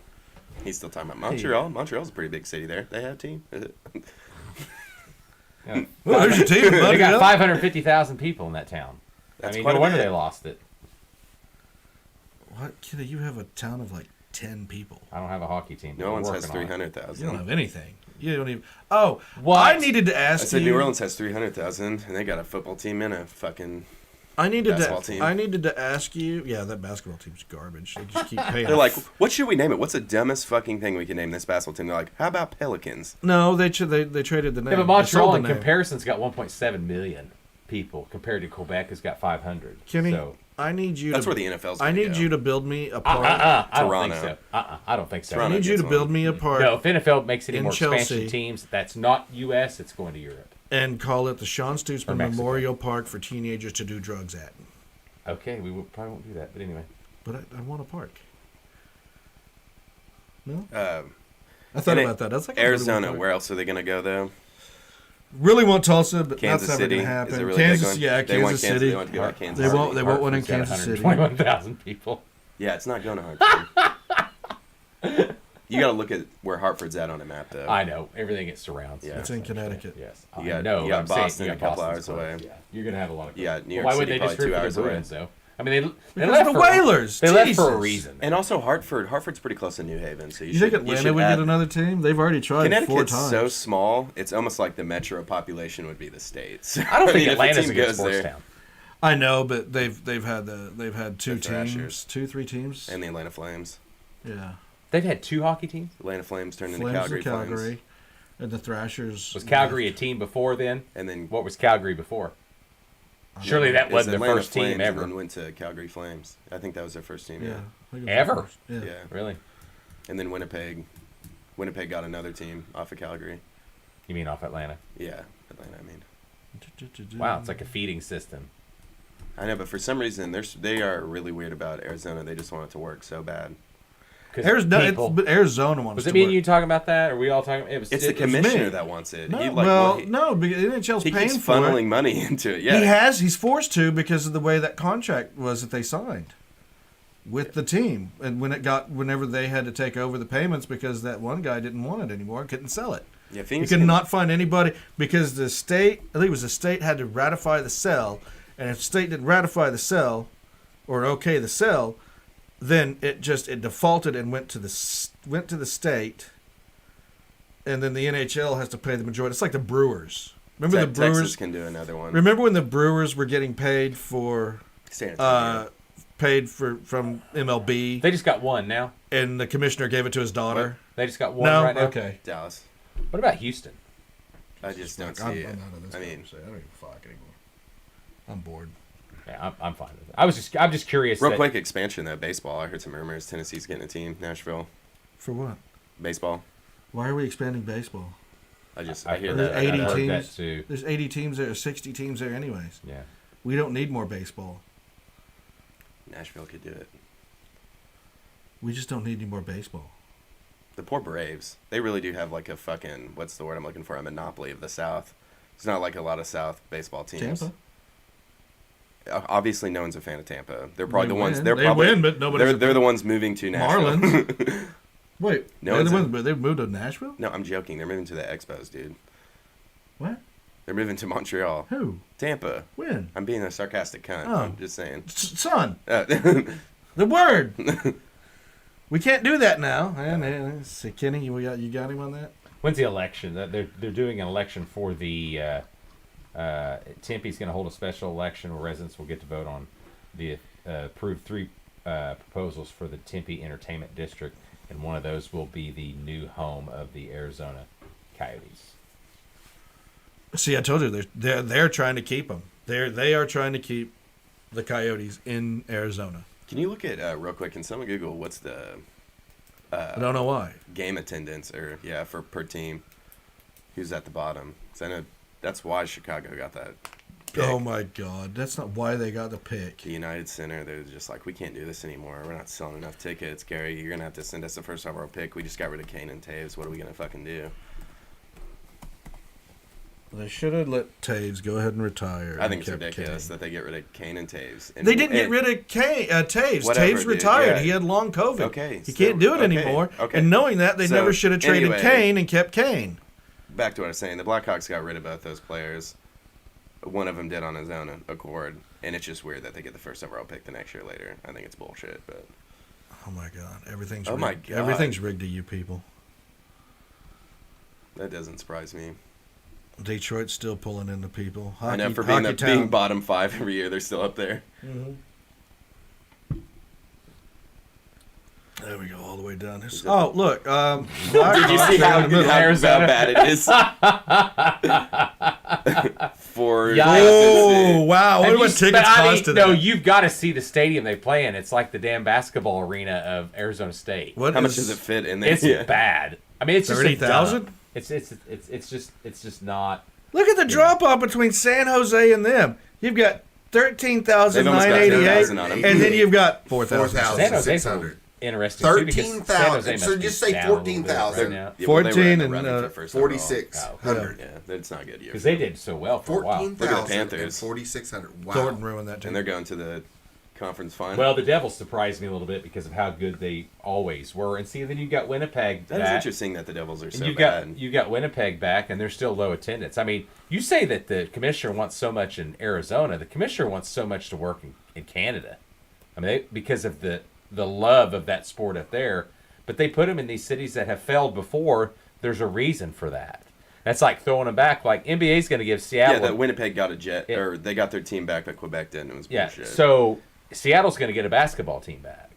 He's still talking about Montreal. Montreal's a pretty big city there. They have a team. Yeah. Well, there's your team. They buddy. got 550,000 people in that town. That's I mean, quite no a wonder bit. they lost it. What, kid? You have a town of like 10 people. I don't have a hockey team. but No we're one has working on it. 300,000. You don't have anything. You don't even. Oh, What? I needed to I ask said you. New Orleans has 300,000, and they got a football team and a fucking. I needed basketball to. team. I needed to ask you. Yeah, that basketball team's garbage. They just keep paying. They're like, what should we name it? What's the dumbest fucking thing we can name this basketball team? They're like, how about Pelicans? no, they traded the name. Yeah, but They sold Montreal the in name. comparison's got 1.7 million people compared to Quebec has got 500. Kenny, So, I need you. That's to, where the NFL's. I gonna need go. you to build me a park. I don't think Toronto. so. I don't think so. I Toronto need you to gets build one. me a park No, if NFL makes any in more expansion Chelsea. teams, that's not U.S., it's going to Europe. and call it the Sean Or Stutzman Mexico. Memorial Park for teenagers to do drugs at. Okay, we probably won't do that, but anyway. But I want a park. No? I thought and about that. That's like Arizona. Where else are they going to go, though? Really want Tulsa, but Kansas that's never City. going to happen. Is it really Kansas, big yeah, they Kansas City. They want to go to Kansas They City. won't want one in Kansas City. 121,000 people. Yeah, it's not going to Hartford. You got to look at where Hartford's at on a map, though. I know. Everything it surrounds. Yeah. It's in Connecticut. Yes. You got, know. you got I'm saying Boston you a got couple Boston's hours away. close, Yeah. You're going to have a lot of Yeah, New York Why City would they probably just root 2 for hours the away. Bruins, though? I mean, they Because left the for, Whalers. They left for a Jesus. reason. And also Hartford's pretty close to New Haven, so You think Atlanta would get another team? They've already tried 4 Connecticut's times. so small, it's almost like the metro population would be the states. I don't think mean, if Atlanta's team a good goes sports there- town. I know, but they've had 2 The Thrashers. teams, 3 teams. And the Atlanta Flames. Yeah. They've had 2 hockey teams. Atlanta Flames turned into Flames Calgary to Calgary, Flames. and the Thrashers. Was Calgary a team before then? And then What was Calgary before? Surely that it wasn't their Atlanta first team Flames ever. And then went to Calgary Flames. I think that was their first team. Yeah. Yeah. I think it was Ever? the first. Yeah. Yeah. Really? And then Winnipeg got another team off of Calgary. You mean off Atlanta? Yeah, Atlanta. I mean, Wow, it's like a feeding system. I know, but for some reason they are really weird about Arizona. They just want it to work so bad. But Arizona wants. Was to it me and work. you talking about that? Or were we all talking? It was. It's the it was me. commissioner that wants it. No, He, no, because NHL's he paying keeps for funneling it. money into it. Yeah, He's forced to because of the way that contract was that they signed with the team, and whenever they had to take over the payments because that one guy didn't want it anymore, couldn't sell it. Yeah, You Phoenix could not find anybody because the state, I think it was the state, had to ratify the sell, and if the state didn't ratify the sell or okay the sell, then it defaulted and went to the state, and then the NHL has to pay the majority. It's like the Brewers. Remember the Brewers? Texas can do another one. Remember when the Brewers were getting paid from MLB, They just got one now. and the commissioner gave it to his daughter? They just got one No, right now. okay. Dallas. What about Houston? I just don't I'm see it. out of this I mean, conversation. I don't give a fuck anymore. I'm bored. Yeah, I'm fine with it. I'm just curious. real quick expansion though. Baseball. I heard some rumors. Tennessee's getting a team. Nashville. For what? Baseball. Why are we expanding baseball? I I hear heard There's that. 80 I heard teams. that too. There's 80 teams there, 60 teams there anyways. Yeah. We don't need more baseball. Nashville could do it. We just don't need any more baseball. The poor Braves. They really do have like a fucking, what's the word I'm looking for? A monopoly of the South. It's not like a lot of South baseball teams. Tampa. Obviously, no one's a fan of Tampa. They're probably They the ones. win. They're They probably. win, but nobody's They're the ones moving to Nashville. Marlins. Wait, No they're the one's ones, but they've moved to Nashville? No, I'm joking. They're moving to the Expos, dude. What? They're moving to Montreal. Who? Tampa. When? I'm being a sarcastic cunt. Oh. I'm just saying. Son, Uh, the word. We can't do that now. See, Kenny, you got him on that? When's the election? They're doing an election for the. Tempe's going to hold a special election where residents will get to vote on the approved 3 proposals for the Tempe Entertainment District, and one of those will be the new home of the Arizona Coyotes. See, I told you they're trying to keep them. They are trying to keep the Coyotes in Arizona. Can you look at real quick? Can someone Google what's the I don't know why. game attendance or for per team? Who's at the bottom? 'Cause I know that's why Chicago got that. Pick. Oh my God, that's not why they got the pick. The United Center, they're just like, we can't do this anymore. We're not selling enough tickets. Gary, you're gonna have to send us the first overall pick. We just got rid of Kane and Taves. What are we gonna fucking do? They should have let Taves go ahead and retire. I think it's and kept ridiculous Kane. that they get rid of Kane and Taves. And, They didn't get rid of Taves. Whatever, Taves dude, retired. yeah. He had long COVID. Okay, He so- can't do it okay, anymore. okay. And knowing that, they So, never should have traded anyway. Kane and kept Kane. Back to what I was saying. The Blackhawks got rid of both those players. One of them did on his own accord, and it's just weird that they get the first overall pick the next year later. I think it's bullshit, but Oh my God, everything's Oh rigged. my God. Everything's rigged to you people. that doesn't surprise me. Detroit's still pulling in the people. I know Hockey- for being Hockey being Town. bottom 5 every year, they're still up there. There we go, all the way down. This- Is it- Oh, look. Did you see how Arizona. bad it is? For Yikes. Oh, wow. What Have do you- tickets but I mean, cost to no, that? you've got to see the stadium they play in. It's like the damn basketball arena of Arizona State. What how much is- does it fit in there? It's bad. I mean, it's just 30,000? dumb. It's just not. Look at the drop off between San Jose and them. You've got 13,988, on them. and then you've got 4,000. 4,600. Interesting. too, because San 13,000. Jose must So be just say down a little bit 14,000. right now. 14 and, 4,600. Yeah, that's not a good year. Because they did so well for a while. 14,000 Panthers. and 4,600. Wow. Thornton ruined that too. And they're going to the conference final. Well, the Devils surprised me a little bit because of how good they always were. And see, then you've got Winnipeg that back. is interesting that the Devils are so And bad. you've got Winnipeg back, and they're still low attendance. I mean, you say that the commissioner wants so much in Arizona. The commissioner wants so much to work in Canada. I mean, because of the love of that sport up there. But they put them in these cities that have failed before. There's a reason for that. That's like throwing them back. Like NBA's going to give Seattle. Yeah, that Winnipeg got a jet, or they got their team back, but Quebec didn't. It was bullshit. So Seattle's going to get a basketball team back,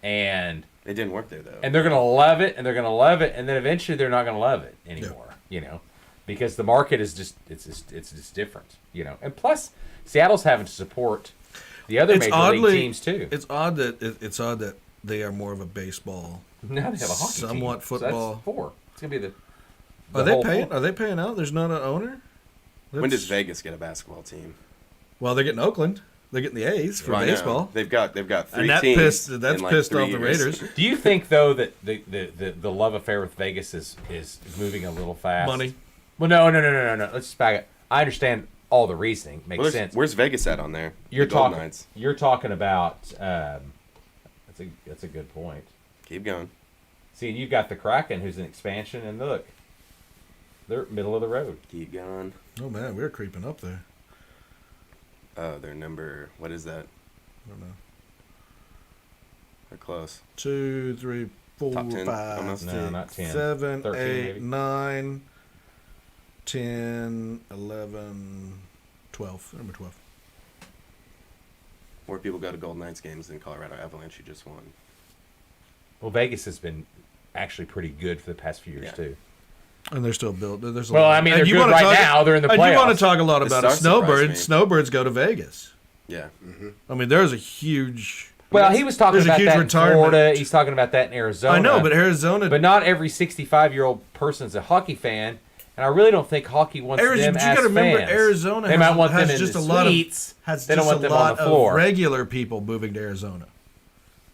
and It didn't work there though. and they're going to love it, and they're going to love it, and then eventually they're not going to love it anymore. You know, because the market is just it's different. You know, and plus Seattle's having to support the other major league teams too. It's odd that they are more of a baseball. Now they have a hockey team. Somewhat football. So that's 4. It's going to be the Are they whole paying? 4. Are they paying out? There's not an owner. When does Vegas get a basketball team? Well, they're getting Oakland. They're getting the A's for I know. baseball. They've got 3 And that teams. that's in like pissed 3 off the years. Raiders. Do you think though that the love affair with Vegas is moving a little fast? Money. Well, no. Let's just back it. I understand all the reasoning. Makes Well, sense. where's Vegas at on there? You're The Golden talking. Knights. You're talking about. That's a good point. Keep going. See, you've got the Kraken, who's an expansion, and look, they're middle of the road. Keep going. Oh man, we're creeping up there. Oh, their number. What is that? I don't know. They're close. 2, 3, 4, Top 10, 5, almost. No, 6, not 10. 7, 13 8, maybe. 9, 10, 11, 12. Number 12. More people go to Golden Knights games than Colorado Avalanche, who just won. Well, Vegas has been actually pretty good for the past few years Yeah. too. And they're still built. There's a Well, lot. I mean, And they're you good wanna right talk- now. They're in the And you want playoffs. to talk a lot The about it. Stars surprised me. Snowbirds go to Vegas. Yeah. I mean, there's a huge. Well, he was talking There's a about huge that in retirement. Florida. He's talking about that in Arizona. I know, but Arizona. But not every 65-year-old person's a hockey fan, and I really don't think hockey wants them you as got to remember, fans. Arizona They has, might want has them in just the a lot of suites. has They don't just want a them on lot the floor. of regular people moving to Arizona.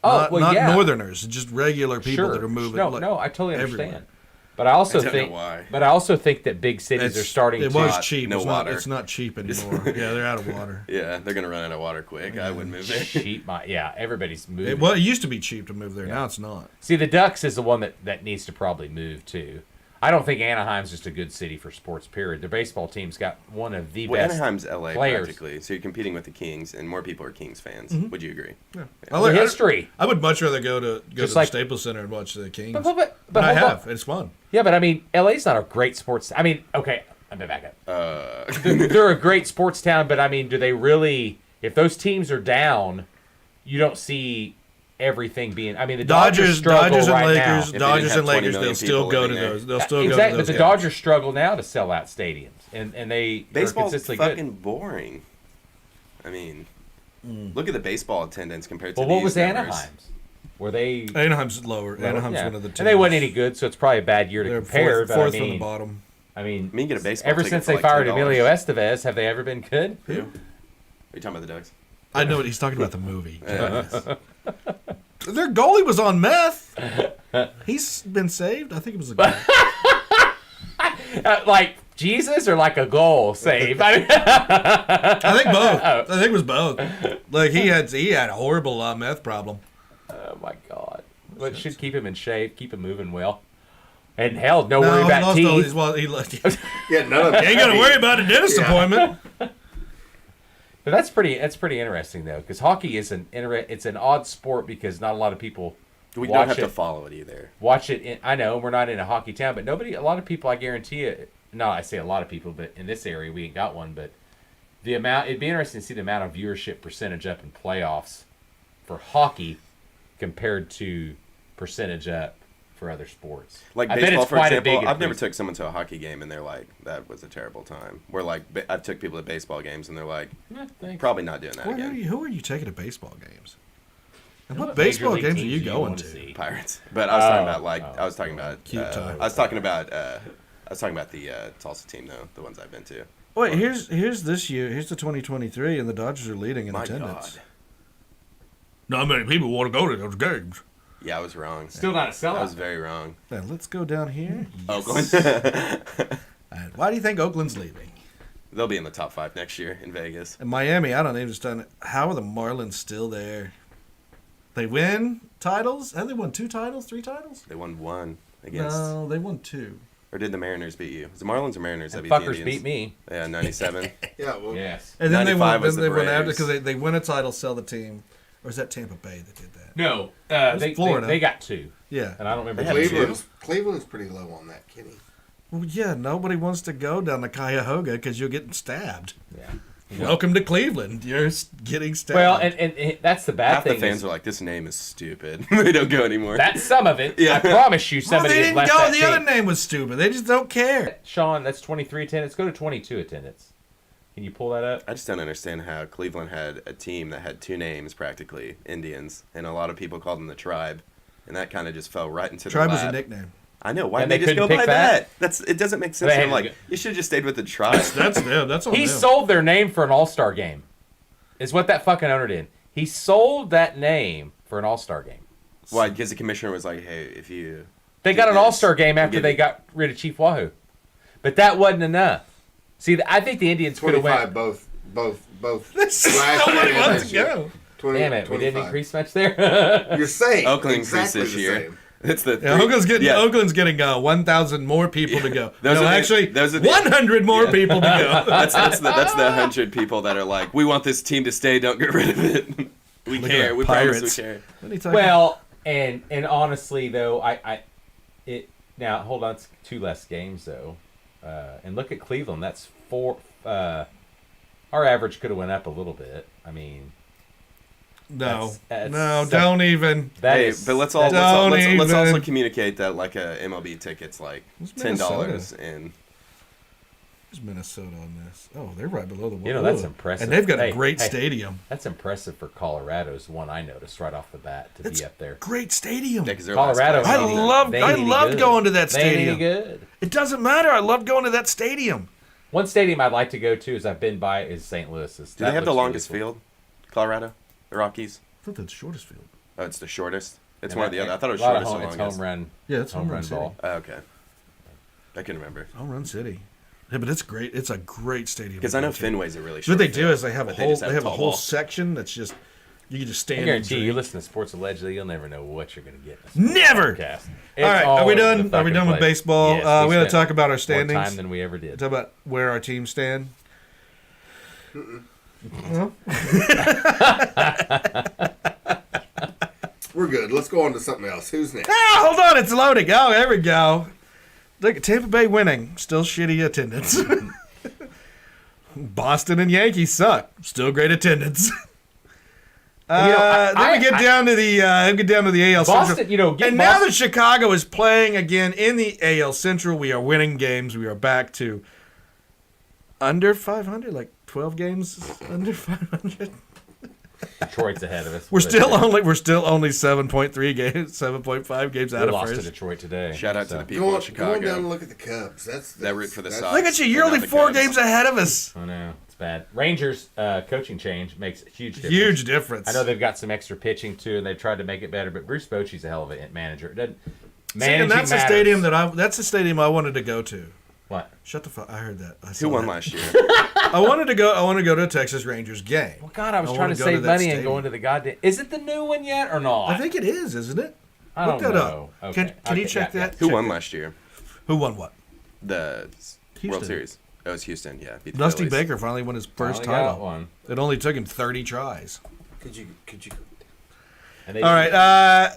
Oh, not, well, not yeah. Northerners, just regular people Sure. that are moving. No, like, no, I totally understand. everywhere. But I also I don't know think, why. but I also think that big cities It's- are starting It to. was Hot, cheap. no it's water. Not, it's not cheap anymore. Yeah, they're out of water. Yeah, they're gonna run out of water quick. I would move there. cheap. Everybody's moving. It used to be cheap to move there. Now it's not. See, the Ducks is the one that needs to probably move too. I don't think Anaheim's just a good city for sports. Period. Their baseball team's got one of the Well, best. Anaheim's LA players. practically, so you're competing with the Kings, and more people are Kings fans. Would you agree? Yeah. The history. I would much rather go to Just the like- Staples Center and watch the Kings. But I hold on. have. It's fun. Yeah, but I mean, LA's not a great sports. I mean, okay, I'm gonna back up. They're a great sports town, but I mean, do they really? If those teams are down, you don't see everything being. I mean, the Dodgers struggle and right Lakers, now. they Dodgers didn't have and 20 Lakers. million They'll still people go to living there. those. They'll still Exactly, go to but those. the games. Dodgers struggle now to sell out stadiums, and they are Baseball's consistently fucking good. boring. I mean, look at the baseball attendance compared to Well, what these was numbers. Anaheim's? Were they? Anaheim's lower. Anaheim's Yeah. one of the teams. And they wasn't any good, so it's probably a bad year to They're compare. fourth but from I the mean, bottom. I mean, I mean, get a baseball ever ticket since for they like fired $2. Emilio Estevez, have they ever been good? Who? Are you talking about the Ducks? I know what he's talking about. The movie. Their goalie was on meth. He's been saved. I think it was a guy. Like Jesus or like a goal save? I mean, I think both. I think it was both. Like he had a horrible meth problem. oh my God! But it should keep him in shape, keep him moving well. And hell, no worry No, he about lost all teeth. his. Well, he lost. Yeah, none of that. Ain't gonna worry about a dentist appointment. But that's pretty interesting though, because hockey is it's an odd sport because not a lot of people We watch don't have it. to follow it either. Watch it. I know we're not in a hockey town, but a lot of people, I guarantee you. No, I say a lot of people, but in this area we ain't got one. But it'd be interesting to see the amount of viewership percentage up in playoffs for hockey compared to percentage up for other sports. Like I bet baseball, it's for quite a example, big I've never increase. took someone to a hockey game and they're like, that was a terrible time. Where like, I've took people to baseball games and they're like, Yeah, thanks. probably not doing that again. Who are you taking to baseball games? And what What major baseball league games are teams you do you going wanna to? see? Pirates. But I was talking about Cute time. I was talking about the Tulsa team though, the ones I've been to. Wait, here's this year. Here's the 2023, and the Dodgers are leading in My attendance. God. Not many people want to go to those games. Yeah, I was wrong. Still not a sellout. I was very wrong. Now, let's go down here. Oakland. And why do you think Oakland's leaving? They'll be in the top 5 next year in Vegas. And Miami, I don't understand. How are the Marlins still there? They win titles? Have they won 2 titles? 3 titles? They won 1 against. No, they won 2. Or did the Mariners beat you? Was the Marlins or Mariners that And beat the fuckers Indians? beat me. Yeah, 97. Yeah, well, Yes. And then they 95 won. was Then the they went after Braves. because they win a title, sell the team, or is that Tampa Bay that did that? No, was they Florida. got 2, Yeah. and I don't remember. They had who. two. Cleveland's pretty low on that, Kenny. Well, yeah. Nobody wants to go down to Cuyahoga because you'll get stabbed. Yeah. Welcome to Cleveland. You're getting stabbed. Well, and that's the bad Half the thing. fans is are like, this name is stupid. They don't go anymore. that's some of it. Yeah. I promise you, well, somebody they has didn't left go. that The team. other name was stupid. They just don't care. Sean, that's 23 attendance. Go to 22 attendance. Can you pull that up? I just don't understand how Cleveland had a team that had 2 names practically, Indians, and a lot of people called them the Tribe, and that kind of just fell right into Tribe their was a lap. nickname. I know. Why And did they they just go couldn't by pick that? that? It doesn't make sense. They had I'm to like, go- you should have just stayed with the Tribe. That's them. That's on He them. sold their name for an All-Star game. Is what that fucking owner did. He sold that name for an All-Star game. Why? Because the commissioner was like, hey, if you... They do got an this, All-Star game we'll after give they you-" got rid of Chief Wahoo. But that wasn't enough. See, I think the Indians could have 25, went. both. Nobody and wants this to year. go. 20, Damn it, we didn't 25. increase much there. You're saying Oakland exactly increased this the year. same. It's the Yeah, Oakland's getting 1,000 more people to go. Those No, are the- actually, those are the- 100 more people to go. that's the 100 people that are like, we want this team to stay. Don't get rid of it. We Look at care. that, We Pirates. promise we care. What are you talking Well, and honestly though, it now hold on, it's 2 less games though, and look at Cleveland. That's 4. Our average could have went up a little bit. I mean, No, that's no, so- don't even. that Hey, is. but let's Don't also even. communicate that like a MLB ticket's like Who's $10, and Where's Minnesota on this? Oh, they're right below the wall. You know, that's impressive. And they've got Hey, a great hey. stadium. That's impressive for Colorado's one I noticed right off the bat to That's be up there. Great stadium. yeah, 'cause they're Colorado. last place. I ain't love- they ain't I any love good. going to that They ain't any stadium. good. It doesn't matter. I love going to that stadium. One stadium I'd like to go to, as I've been by, is St. Louis's. Do they have the longest field? Colorado, the Rockies. I thought that's the shortest field. Oh, it's the shortest. It's And one of the other. I thought it was a lot of shortest or it's longest. home run. Yeah, it's home run city. ball. Oh, okay, I can remember Home run city. Yeah, but it's great. It's a great stadium. because to I go know to. Fenway's a really So short. what they do field, is they have a but whole just they have a tall whole ball. section that's just you can just stand. I and guarantee you drink. listen to Sports Allegedly, you'll never know what you're going to get. In this Never! podcast. All right, are we done? Are we done with baseball? Yes, we're going to spent talk about our more standings. time than we ever did. Talk about where our teams stand. We're good. Let's go on to something else. Who's next? Ah, hold on, it's loading. Oh, there we go. Look, Tampa Bay winning. Still shitty attendance. Boston and Yankees suck. Still great attendance. Then we get down to the AL Boston, Central. get And now Boston- that Chicago is playing again in the AL Central, we are winning games. We are back to under 500, like 12 games under 500. Detroit's ahead of us. We're still only 7.3 games, 7.5 games We out of lost to first. Detroit today. Shout out to so. the people Go in on, go on down Chicago. and look at the Cubs. That's root for the that's- Sox. Look at you, you're They're only not the 4 Cubs. games ahead of us. I know it's bad. Rangers coaching change makes a huge difference. Huge difference. I know they've got some extra pitching too, and they've tried to make it better. But Bruce Bochy's a hell of a manager. It doesn't. See, Managing and that's matters. a stadium that's a stadium I wanted to go to. What? Shut the fuck! I heard that. I saw Who won that. last year? I wanted to go to a Texas Rangers game. Well, God, I was I trying wanna to go to save that money and stadium. go into the goddamn. Is it the new one yet or not? I think it is, isn't it? I Look don't that know. up. Okay. Can you Okay, check yeah, that? Who Check won it. last year? Who won what? The Houston. World Series. Oh, it was Houston. Yeah, beat the Dusty Phillies. Baker finally won his first Finally got title. one. It only took him 30 tries. Could you? And they All right.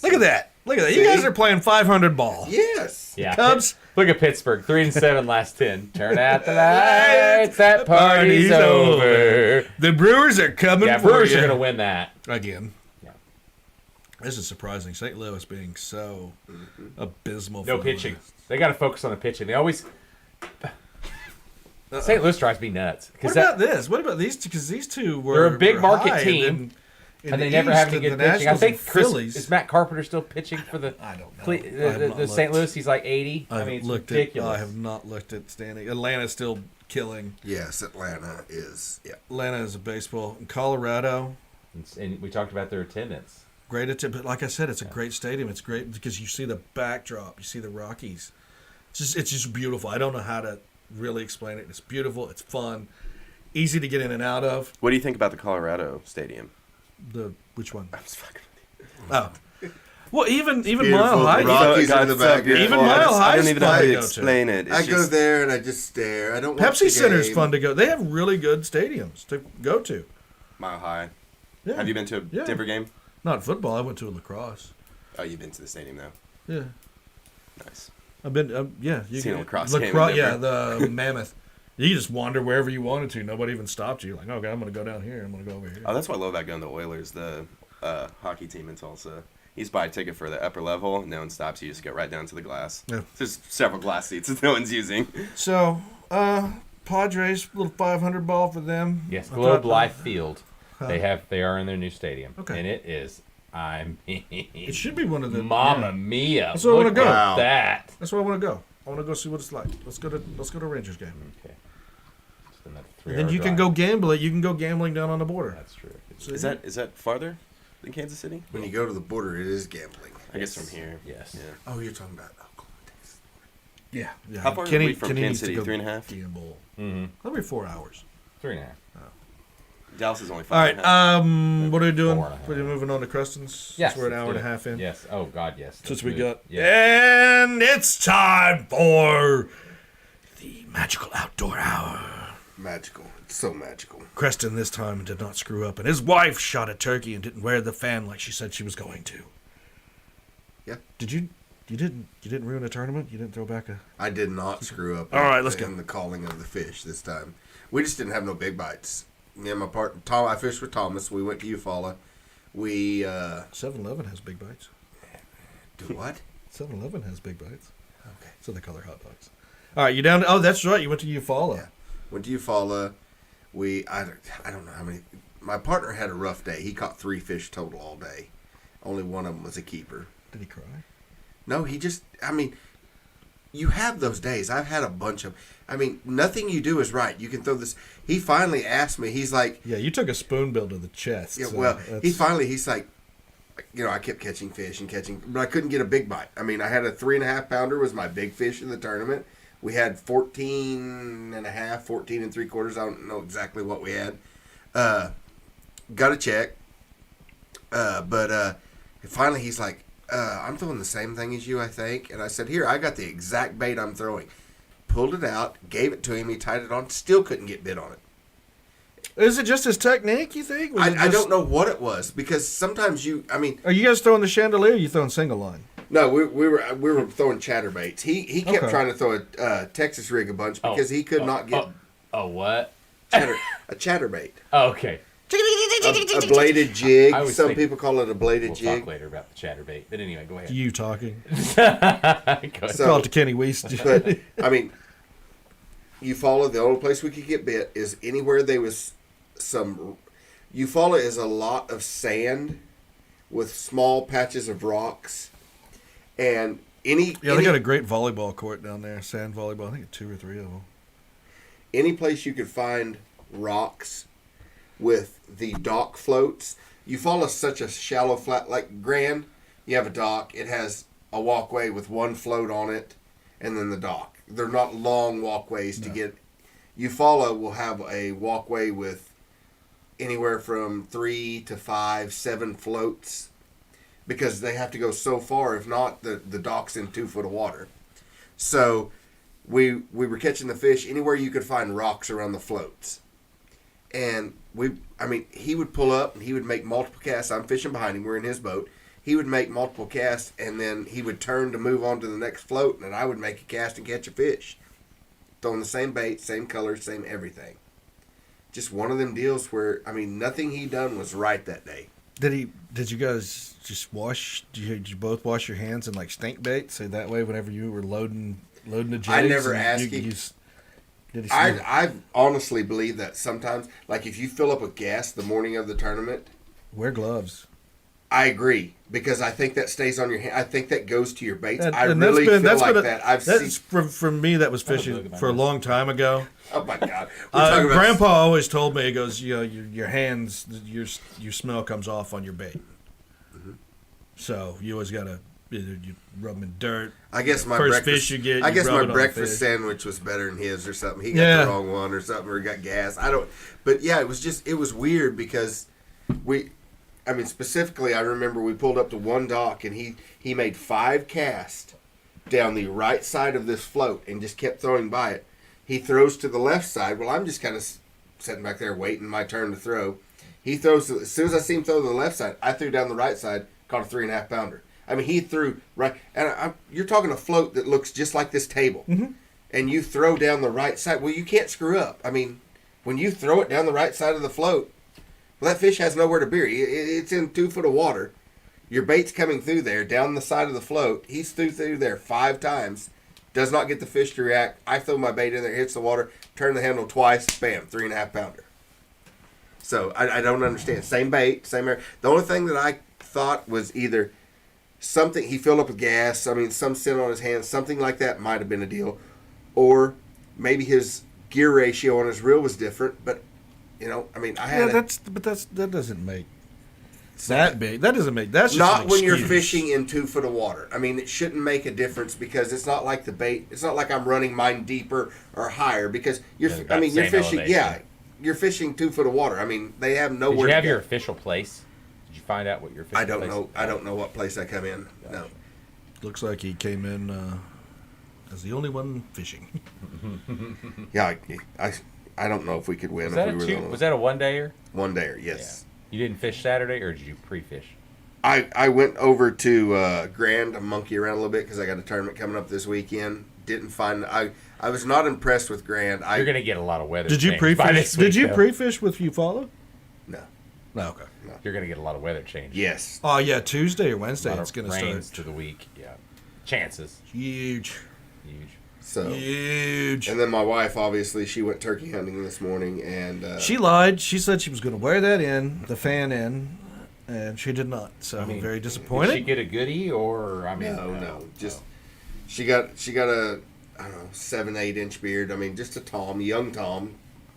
Look at that. Look at that. You See? guys are playing 500 ball. Yes. Yeah. Cubs. Look at Pittsburgh, 3-7 last 10. Turn out the lights. That party's Party's over. The Brewers are coming Yeah, for Brewers you. are going to win that. Again. Yeah. This is surprising. St. Louis being so abysmal. No for pitching. them. They got to focus on the pitching. They always. St. Louis drives me nuts. What about this? What about these two? Because these two were They're a big were market high, team. And And they never have any good pitching. I think Phillies. Is Matt Carpenter still pitching for the? I don't know. The St. Louis. He's like 80. I mean, it's ridiculous. I have not looked at standing. Atlanta's still killing. Yes, Atlanta is. Yeah, Atlanta is a baseball. In Colorado, and we talked about their attendance. Great attendance, but like I said, it's a great stadium. It's great because you see the backdrop. You see the Rockies. It's just beautiful. I don't know how to really explain it. It's beautiful. It's fun. Easy to get in and out of. What do you think about the Colorado Stadium? Which one? I was fucking with you. Oh. Well, even beautiful. Mile High. The Rockies in the background. Even Mile High. I don't even know how to go explain it. I go there and I just stare. I don't. Pepsi Center's fun to go. They have really good stadiums to go to. Mile High. Yeah. Have you been to a Denver game? Not football. I went to a lacrosse. Oh, you've been to the stadium now. Yeah. Nice. I've been. Yeah. You seen a lacrosse game in Denver. Yeah, the Mammoth. You just wander wherever you wanted to. Nobody even stopped you. Like, okay, I'm going to go down here. I'm going to go over here. Oh, that's why I love about going to the Oilers, the hockey team in Tulsa. You just buy a ticket for the upper level. No one stops you. You just get right down to the glass. Yeah. There's several glass seats that no one's using. So, Padres, little 500 ball for them. Yes, Globe Life Field. They are in their new stadium. Okay. And it is, I mean, it should be one of the Mamma mia. That's where I want to go. Wow. That's where I want to go. I want to go see what it's like. Let's go to Rangers game. Okay. And then you can go gamble it. You can go gambling down on the border. That's true. Is that farther than Kansas City? When you go to the border, it is gambling. I guess from here. Yes. Yeah. Oh, you're talking about Oklahoma, Texas. Yeah. How far are we from Kansas City? 3.5? Gamble. Mm-hmm. That'll be 4 hours. 3.5. Dallas is only 5. All right. What are we doing? 4.5. We're moving on to Crestons. Yes. We're an hour and a half in. Yes. Oh God, yes. Since we got. Yeah. And it's time for the magical outdoor hour. Magical. It's so magical. Creston this time did not screw up, and his wife shot a turkey and didn't wear the fan like she said she was going to. Yeah. Did you? You didn't ruin a tournament? You didn't throw back a... I did not screw up. All right, let's go. In the calling of the fish this time. We just didn't have no big bites. Me and my partner, Tom, I fished with Thomas. We went to Eufaula. We, 7-Eleven has big bites. Do what? 7-Eleven has big bites. Okay. So they call their hot dogs. All right, you down? Oh, that's right. You went to Eufaula. Yeah. Went to Eufaula. I don't know how many. My partner had a rough day. He caught 3 fish total all day. Only one of them was a keeper. Did he cry? No, he just, you have those days. I've had a bunch of, nothing you do is right. You can throw this. He finally asked me, he's like. Yeah, you took a spoonbill to the chest. Yeah, so well, he's like, I kept catching fish and but I couldn't get a big bite. I had a 3.5 pounder was my big fish in the tournament. We had 14 and 3/4. I don't know exactly what we had. Got a check. But finally he's like, I'm throwing the same thing as you, I think. And I said, here, I got the exact bait I'm throwing. Pulled it out, gave it to him, he tied it on, still couldn't get bit on it. Is it just his technique, you think? I don't know what it was, because sometimes Are you guys throwing the chandelier or are you throwing single line? No, we were throwing chatterbaits. He kept trying to throw a Texas rig a bunch because he could not get... what? A chatterbait. Oh, okay. A bladed jig. Some people call it a bladed we'll jig. We'll talk later about the chatterbait. But anyway, go ahead. You talking. Call it to Kenny Weiss. But, Eufaula, the only place we could get bit is anywhere there was some... Eufaula is a lot of sand with small patches of rocks. And they got a great volleyball court down there, sand volleyball. I think 2 or 3 of them. Any place you could find rocks with the dock floats. Eufaula is such a shallow flat, like Grand, you have a dock. It has a walkway with one float on it, and then the dock. They're not long walkways to get. Eufaula will have a walkway with anywhere from 3 to 5, 7 floats, because they have to go so far. If not, the dock's in 2 foot of water. So we were catching the fish anywhere you could find rocks around the floats. And he would pull up and he would make multiple casts. I'm fishing behind him. We're in his boat. He would make multiple casts and then he would turn to move on to the next float, and I would make a cast and catch a fish. Throwing the same bait, same color, same everything. Just one of them deals where, nothing he done was right that day. Did you guys just wash? Did you both wash your hands in like stink bait? So that way, whenever you were loading the jigs, I never asked him. I honestly believe that sometimes, like if you fill up with gas the morning of the tournament, Wear gloves. I agree because I think that stays on your hand. I think that goes to your baits. I And really feel like been that. I've seen. For me, that was fishing for a long time ago. Oh my God! We're talking about Grandpa always told me, he goes, your hands, your smell comes off on your bait. Mm-hmm. So you always gotta either you rub them in dirt. I guess my first breakfast, fish you get. I guess rub my it on breakfast the fish. sandwich was better than his or something. He got the wrong one or something, or he got gas. I don't. But yeah, it was weird because specifically, I remember we pulled up to one dock and he made 5 casts down the right side of this float and just kept throwing by it. He throws to the left side. Well, I'm just kind of sitting back there waiting my turn to throw. He throws as soon as I see him throw to the left side, I threw down the right side, caught a 3.5 pounder. I mean, he threw right, and you're talking a float that looks just like this table, and you throw down the right side. Well, you can't screw up. I mean, when you throw it down the right side of the float, well, that fish has nowhere to bury. It's in 2 foot of water. Your bait's coming through there, down the side of the float. He's through there 5 times. Does not get the fish to react. I throw my bait in there, hits the water, turn the handle twice, bam, 3.5 pounder. So I don't understand. Same bait, same air. The only thing that I thought was either something he filled up with gas. Some scent on his hands, something like that might have been a deal, or maybe his gear ratio on his reel was different. But I had that doesn't make that big. That doesn't make that's just not an when you're excuse. fishing in 2 foot of water. I mean, it shouldn't make a difference because it's not like the bait. It's not like I'm running mine deeper or higher because you're Yeah, about you're same fishing. elevation. Yeah, you're fishing 2 foot of water. I mean, they have nowhere. Did you have to your go. official place? Did you find out what your official I don't place know. I don't know what place I come in. No. Looks like he came in as the only one fishing. Yeah, I don't know if we could win Was if that, we were the only was that a one-dayer? one dayer. Yes. You didn't fish Saturday, or did you pre-fish? I went over to Grand to monkey around a little bit because I got a tournament coming up this weekend. Didn't find I was not impressed with Grand. You're going to get a lot of weather. Did you change by pre-fish? this week, Did you though. pre-fish with Eufaula? No. No. Okay. You're going to get a lot of weather change. Yes. Oh yeah, Tuesday or A Wednesday lot it's of going to rains start. to the week. Yeah. Chances. Huge. So. Huge. And then my wife, obviously, she went turkey hunting this morning, and She lied. She said she was going to wear that the fan in, and she did not. So I'm very Did disappointed. she get a goodie, or no, just she got a I don't know 7-8 inch beard. I mean, just a young Tom,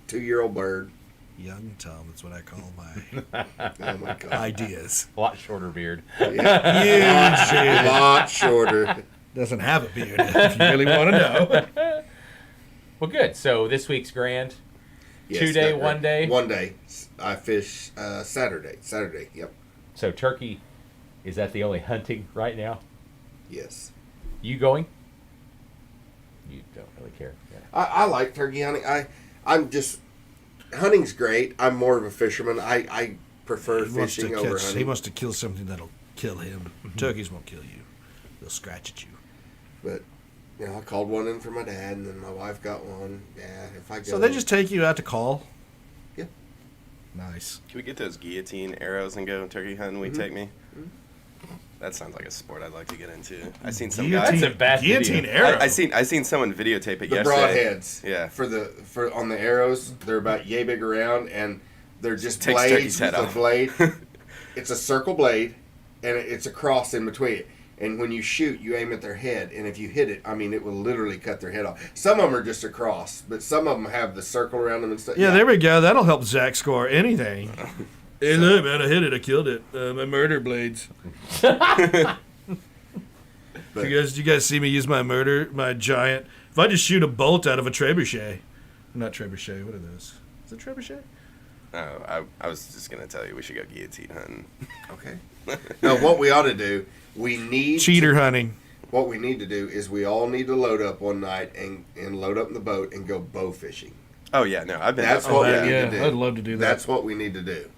2-year-old bird. Young Tom, that's what I call my Oh my god, ideas. a lot shorter beard? yeah. Huge. A lot shorter. Doesn't have a beard if you really want to know. Well, good. So this week's Grand. Yes, 2 day, that- 1 day? 1 day. I fish Saturday. Saturday. Yep. So turkey, is that the only hunting right now? Yes. You going? You don't really care. Yeah. I like turkey hunting. I'm just hunting's great. I'm more of a fisherman. I prefer fishing over hunting. He wants to kill something that'll kill him. Turkeys won't kill you. They'll scratch at you. But I called one in for my dad, and then my wife got one. Yeah, if I go. So they just take you out to call? Yeah. Nice. Can we get those guillotine arrows and go turkey hunting? Will you take me? That sounds like a sport I'd like to get into. I seen some guy. That's a bad guillotine video. arrow. I seen someone videotape it the yesterday. broadheads. Yeah. For on the arrows, they're about yay big around, and they're just Takes blades turkey's with head a off. blade. It's a circle blade, and it's a cross in between it. And when you shoot, you aim at their head, and if you hit it, I mean, it will literally cut their head off. Some of them are just a cross, but some of them have the circle around them and stuff. Yeah, there we go. That'll help Zach score anything. Hey, look, man, I hit it. I killed it. My murder blades. But- You guys see me use my giant. If I just shoot a bolt out of a trebuchet, not trebuchet. What are those? Is it trebuchet? Oh, I was just gonna tell you we should go guillotine hunting. Okay. No, what we ought to do, we need Cheater hunting. What we need to do is we all need to load up one night and load up in the boat and go bow fishing. Oh yeah, no, I've been. That's up what there. we need yeah, to do. I'd love to do that. That's what we need to do.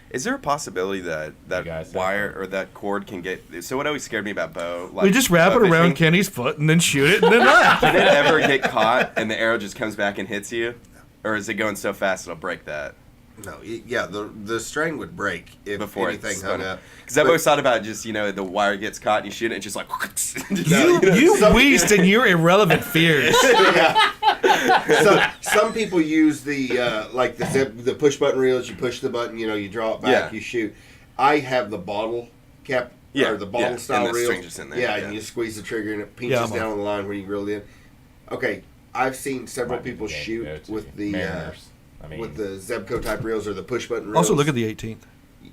Is there a possibility that You guys wire have or that cord can get? So what always scared me about bow, like We just wrap it bow around fishing, Kenny's foot and then shoot it and then laugh. Can it ever get caught and the arrow just comes back and hits you, or is it going so fast it'll break that No, yeah, the string would break if before anything hung up. Because I've But- always thought about just the wire gets caught and you shoot it and it's just like You wheezed in your irrelevant fears. So, some people use the like the push button reels. You push the button, you draw it back, Yeah. you shoot. I have the bottle cap or the bottle style and the reel. string just in there. Yeah, and you squeeze the trigger and it pinches down on the line when you reel it in. Okay, I've seen several people shoot with the with the Zebco type reels or the push button reels. Also, look at the 18th.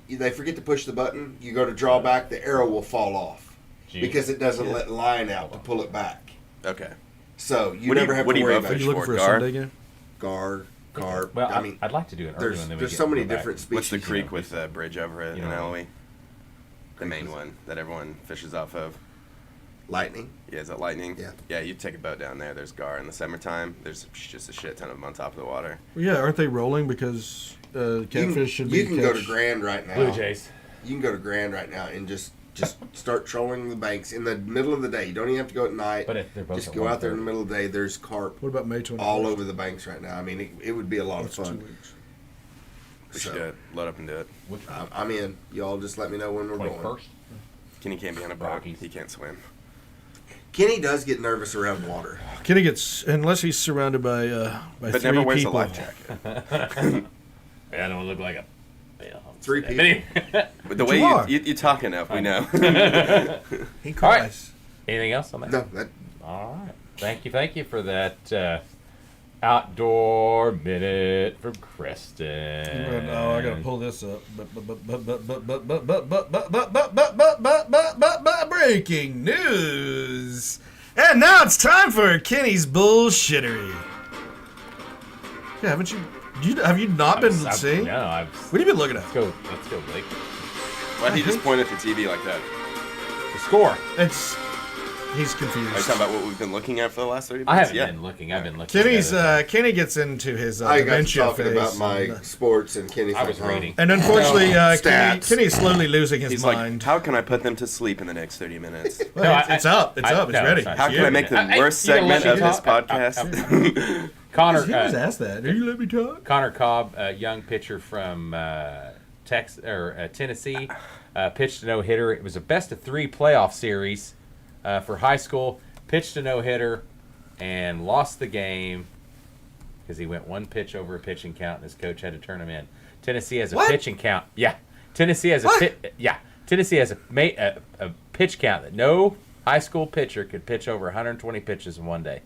They forget to push the button. You go to draw back, the arrow will fall off because it doesn't let line out to pull it back. Okay. So you never have to worry about it. Are you looking for a Sunday game? Gar, carp. Well, I mean, I'd like to do an early one. There's so many different species. What's the creek with the bridge over it in Elway? The main one that everyone fishes off of. Lightning. Yeah, is that Lightning? Yeah. Yeah, you take a boat down there. There's gar in the summertime. There's just a shit ton of them on top of the water. Well, yeah, aren't they rolling because catfish should be? You can go to Grand right now. Blue Jays. You can go to Grand right now and just start trolling the banks in the middle of the day. You don't even have to go at night. But if they're both just go out there in the middle of the day. There's carp. What about May 21st? All over the banks right now. I mean, it would be a lot of That's fun. 2 weeks. We should do it. Load up and do it. I'm in. Y'all just let me know when we're going. First. Kenny can't be on a boat. Rockies. He can't swim. Kenny does get nervous around water. Kenny gets, unless he's surrounded by But 3 never wears people. a life jacket. I don't look like a. Yeah, 3 people. But the But way you you talk enough, we know. He All right. cries. Anything else on that? No, that All right. Thank you for that outdoor minute from Kristen. Oh, I gotta pull this up. Breaking news. And now it's time for Kenny's bullshittery. Yeah, haven't you? Have you not been seeing? No, What have you been looking at? Let's go, Blake. Why'd he just point at the TV like that? The score. He's confused. Are you talking about what we've been looking at for the last 30 minutes? I haven't been looking. I've been looking. Kenny gets into his I got to dementia talking phase. about my sports and Kenny's I was reading. And unfortunately, Stats. Kenny's slowly losing his He's mind. like, how can I put them to sleep in the next 30 minutes? Well, it's up. It's up. It's ready. sorry. How can I make the worst segment of this podcast? Connor, He was asked that. Did you let me talk? Connor Cobb, a young pitcher from Tennessee, pitched a no-hitter. It was a best-of-3 playoff series for high school. Pitched a no-hitter and lost the game because he went 1 pitch over a pitching count, and his coach had to turn him in. Tennessee has a pitching count. Yeah, Tennessee has Tennessee has a pitch count that no high school pitcher could pitch over 120 pitches in one day,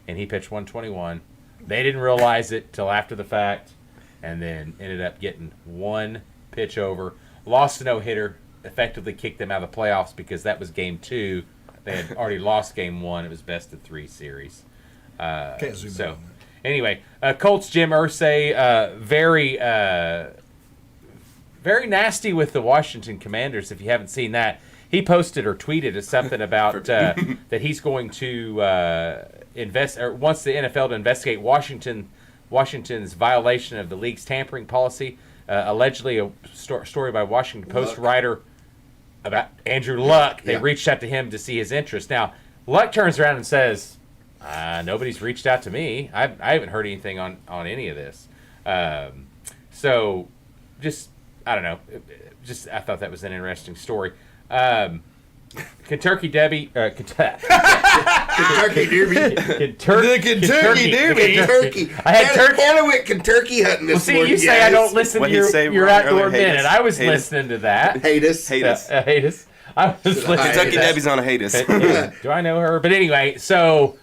and he pitched 121. They didn't realize it till after the fact, and then ended up getting 1 pitch over. Lost a no-hitter, effectively kicked them out of the playoffs because that was game 2. They had already lost game 1. It was best-of-3 series. Can't zoom in on that. Anyway, Colts Jim Irsay, very nasty with the Washington Commanders. If you haven't seen that, he posted or tweeted something about that he's going to invest or wants the NFL to investigate Washington's violation of the league's tampering policy. Allegedly, a story by Washington Post writer about Andrew Luck. They reached out to him to see his interest. Now, Luck turns around and says, nobody's reached out to me. I haven't heard anything on any of this. So, just, I don't know. I thought that was an interesting story. Kentucky Derby. Kentucky Derby. Kentucky Derby. Turkey. I had turkey. Hannah went Kentucky hunting this See, morning. you say I don't listen What'd to he say your wrong outdoor earlier? minute. I was Hate us. listening to that. Hate us. Hate us. Hate us. I was listening to Kentucky that. Debbie's on a hate us. Do I know her? But anyway, so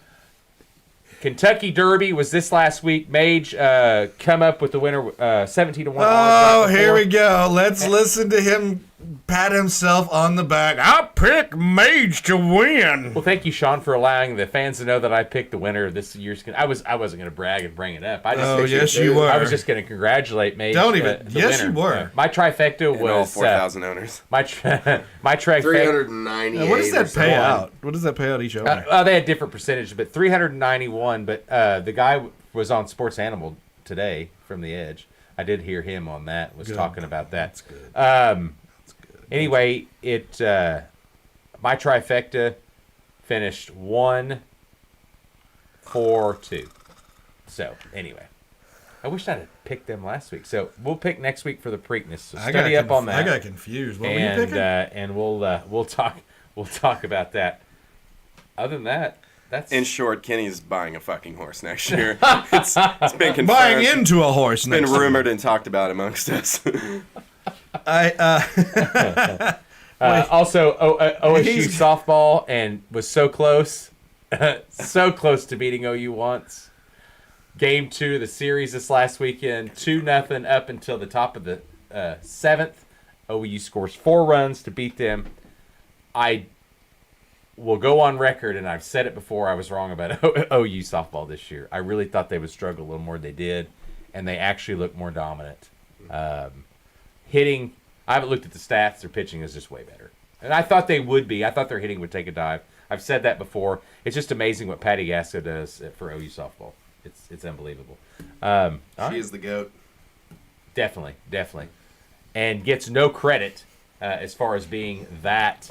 Kentucky Derby was this last week. Mage come up with the winner 17-1. Oh, here we go. Let's listen to him pat himself on the back. I picked Mage to win. Well, thank you, Sean, for allowing the fans to know that I picked the winner of this year's. I wasn't going to brag and bring it up. I just Yes, you were. I was just going to congratulate Mage. Don't even. The Yes, winner. you were. My trifecta And all was 4,000 owners. my trifecta. 398. What does that or pay something. out? What does that pay out each owner? They had different percentages, but 391. But the guy was on Sports Animal today from the Edge. I did hear him on that. Was Good. talking about that. That's good. Anyway, my trifecta finished 1-4-2. So anyway, I wish I'd have picked them last week. So we'll pick next week for the Preakness. So study up on that. I got confused. What were you and picking? and we'll talk about that. Other than that, that's In short, Kenny's buying a fucking horse next year. It's been confirmed. Buying into a horse It's been next year. rumored and talked about amongst us. Also, OSU softball and was so close, so close to beating OU once. Game 2 of the series this last weekend, 2-0 up until the top of the 7th. OU scores 4 runs to beat them. I will go on record, and I've said it before, I was wrong about OU softball this year. I really thought they would struggle a little more than they did, and they actually look more dominant. Hitting, I haven't looked at the stats. Their pitching is just way better. And I thought they would be. I thought their hitting would take a dive. I've said that before. It's just amazing what Patty Gasco does for OU softball. It's unbelievable. She is the GOAT. Definitely. And gets no credit as far as being that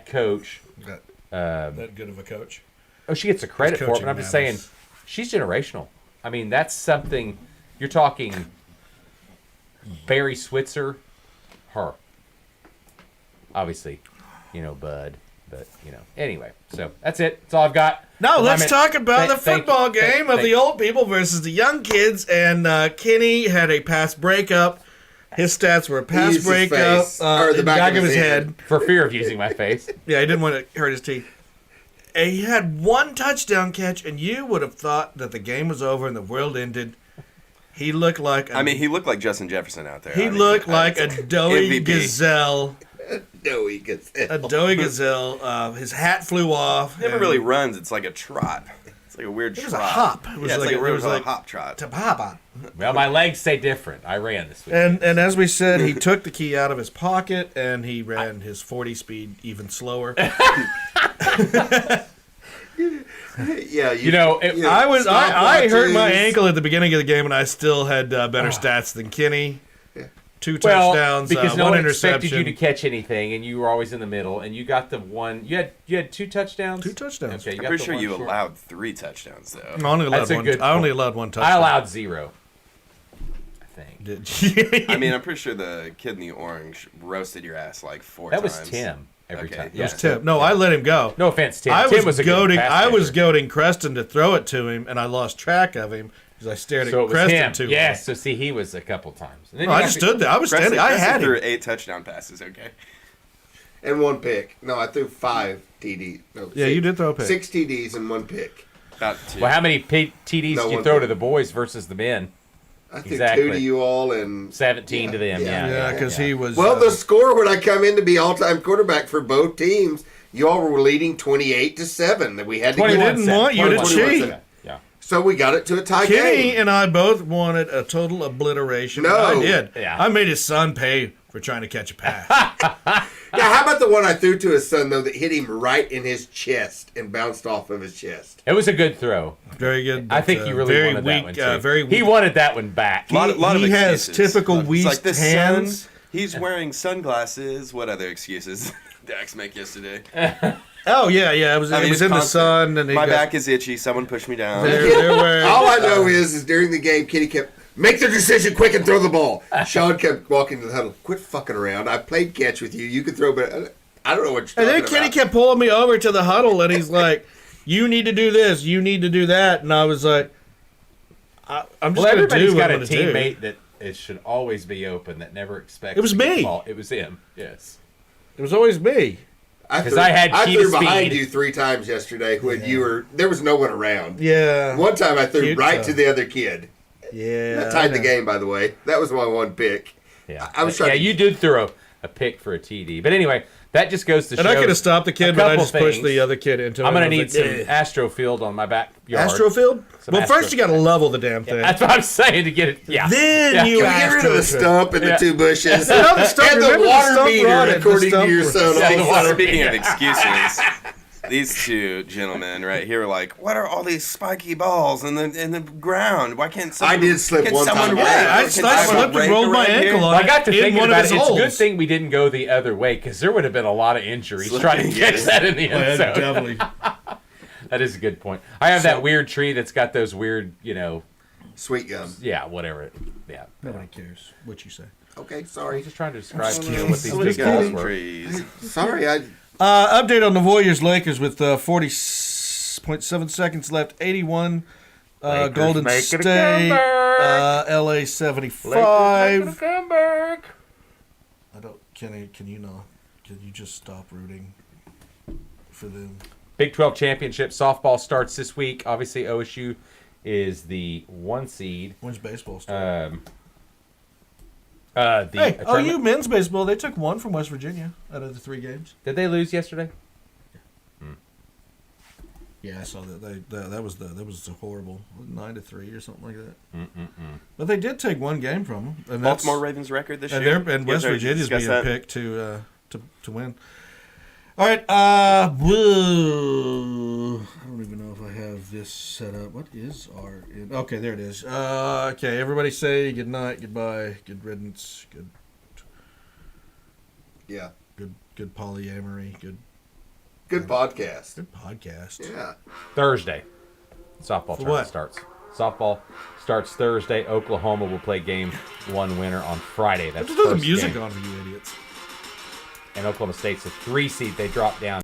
coach. That good of a coach. Oh, she gets the credit for it, but I'm just saying she's generational. I mean, that's something. You're talking Barry Switzer, her. Obviously, Bud. But, anyway. So, that's it. That's all I've got. Now, let's talk about the football game of the old people versus the young kids. And Kenny had a pass breakup. His stats were a pass breakup. Or the back of his head. For fear of using my face. Yeah, he didn't want to hurt his teeth. And he had 1 touchdown catch, and you would have thought that the game was over and the world ended. He looked like he looked like Justin Jefferson out there. He looked like a doughy gazelle. A doughy gazelle. His hat flew off. It never really runs. It's like a trot. It's like a weird trot. It was a hop. It was like a hop trot. To hop on. Well, my legs say different. I ran this week. And as we said, he took the key out of his pocket and he ran his 40 speed even slower. Yeah, I hurt my ankle at the beginning of the game, and I still had better stats than Kenny. 2 touchdowns, because no 1 one interception. expected you to catch anything, and you were always in the middle, and you got the one. You had 2 touchdowans. 2 touchdowns. Okay, I'm pretty sure you allowed 3 touchdowns though. I only allowed 1 touchdown. I allowed 0. I think. Did you? I mean, I'm pretty sure the kid in the orange roasted your ass like 4 times. That was Tim. Every time. It was Tim. No, I let him go. No offense, Tim. Tim was a goading. good I was goading Creston to throw it to him, and I lost track of him because I stared at Creston too. Yes, so see, he was a couple times. And then I just stood there. I was standing. I had him. Threw 8 touchdown passes. Okay. And 1 pick. No, I threw 5 TDs. No, yeah, you did throw a pick. 6 TDs and 1 pick. About 2. Well, how many TDs did you throw to the boys versus the men? I threw 2 to you all and 17 to them. Yeah, because he was. Well, the score when I come in to be all-time quarterback for both teams, you all were leading 28-7. That we had to. We didn't want you to cheat. Yeah. So we got it to a tie game. Kenny and I both wanted a total obliteration. No, I did. Yeah. I made his son pay for trying to catch a pass. Yeah, how about the one I threw to his son though that hit him right in his chest and bounced off of his chest? It was a good throw. Very good. I think he really wanted that one too. Very weak. He wanted that one back. He has typical weak hands. He's wearing sunglasses. What other excuses Dax make yesterday? Oh yeah. It was in the sun, and my back is itchy. Someone pushed me down. All I know is during the game, Kenny kept make the decision quick and throw the ball. Sean kept walking to the huddle. Quit fucking around. I played catch with you. You can throw, but I don't know what you're talking about. And then Kenny kept pulling me over to the huddle, and he's like, "You need to do this. You need to do that." And I was like, "I'm just going to do what I'm going to do." Everybody's got a teammate that it should always be open that never expects. It was me. It was him. Yes. It was always me. Because I threw behind you 3 times yesterday when there was no one around. Yeah. One time I threw to the other kid. Yeah. That tied the game, by the way. That was my 1 pick. Yeah. I was trying. You did throw a pick for a TD, but anyway, that just goes to show. And I could have stopped the kid, but I just pushed the other kid into it. I'm going to need some Astrofield on my backyard. Astrofield? Well, first you got to level the damn thing. That's what I'm saying to get it. Yeah. Then you get rid of the stump and the 2 bushes. And the water meter, according to your son. Speaking of excuses, these 2 gentlemen right here are like, what are all these spiky balls in the ground? Why can't someone... I did slip one time. I slipped and rolled my ankle on I got to thinking about it. It's holes. a good thing we didn't go the other way because there would have been a lot of injuries trying to catch that in the end zone. Definitely. That is a good point. I have that weird tree that's got those weird, Sweet gum. Yeah, whatever. Yeah. Nobody cares what you say. Okay, sorry. I'm just trying to describe what these big guys balls were. Sorry, update on the Warriors-Lakers with 40.7 seconds left. 81. Golden State. LA 75. Kenny, can you just stop rooting for them? Big 12 championship softball starts this week. Obviously, OSU is the 1 seed. When's baseball start? OU men's baseball, they took 1 from West Virginia out of the 3 games. Did they lose yesterday? Yeah, I saw that. That was horrible. 9-3 or something like that. Mm-mm-mm. But they did take 1 game from them. And Baltimore Ravens record this year. And West Virginia's being picked to win. All right. I don't even know if I have this set up. What is our... Okay, there it is. Okay, everybody say good night, goodbye, good riddance, good... Yeah. Good polyamory, good podcast. Good podcast. Yeah. Thursday. Softball tournament what? starts. Softball starts Thursday. Oklahoma will play game 1 winner on Friday. That's There's first music game. on for you idiots. And Oklahoma State's a 3 seed. They dropped down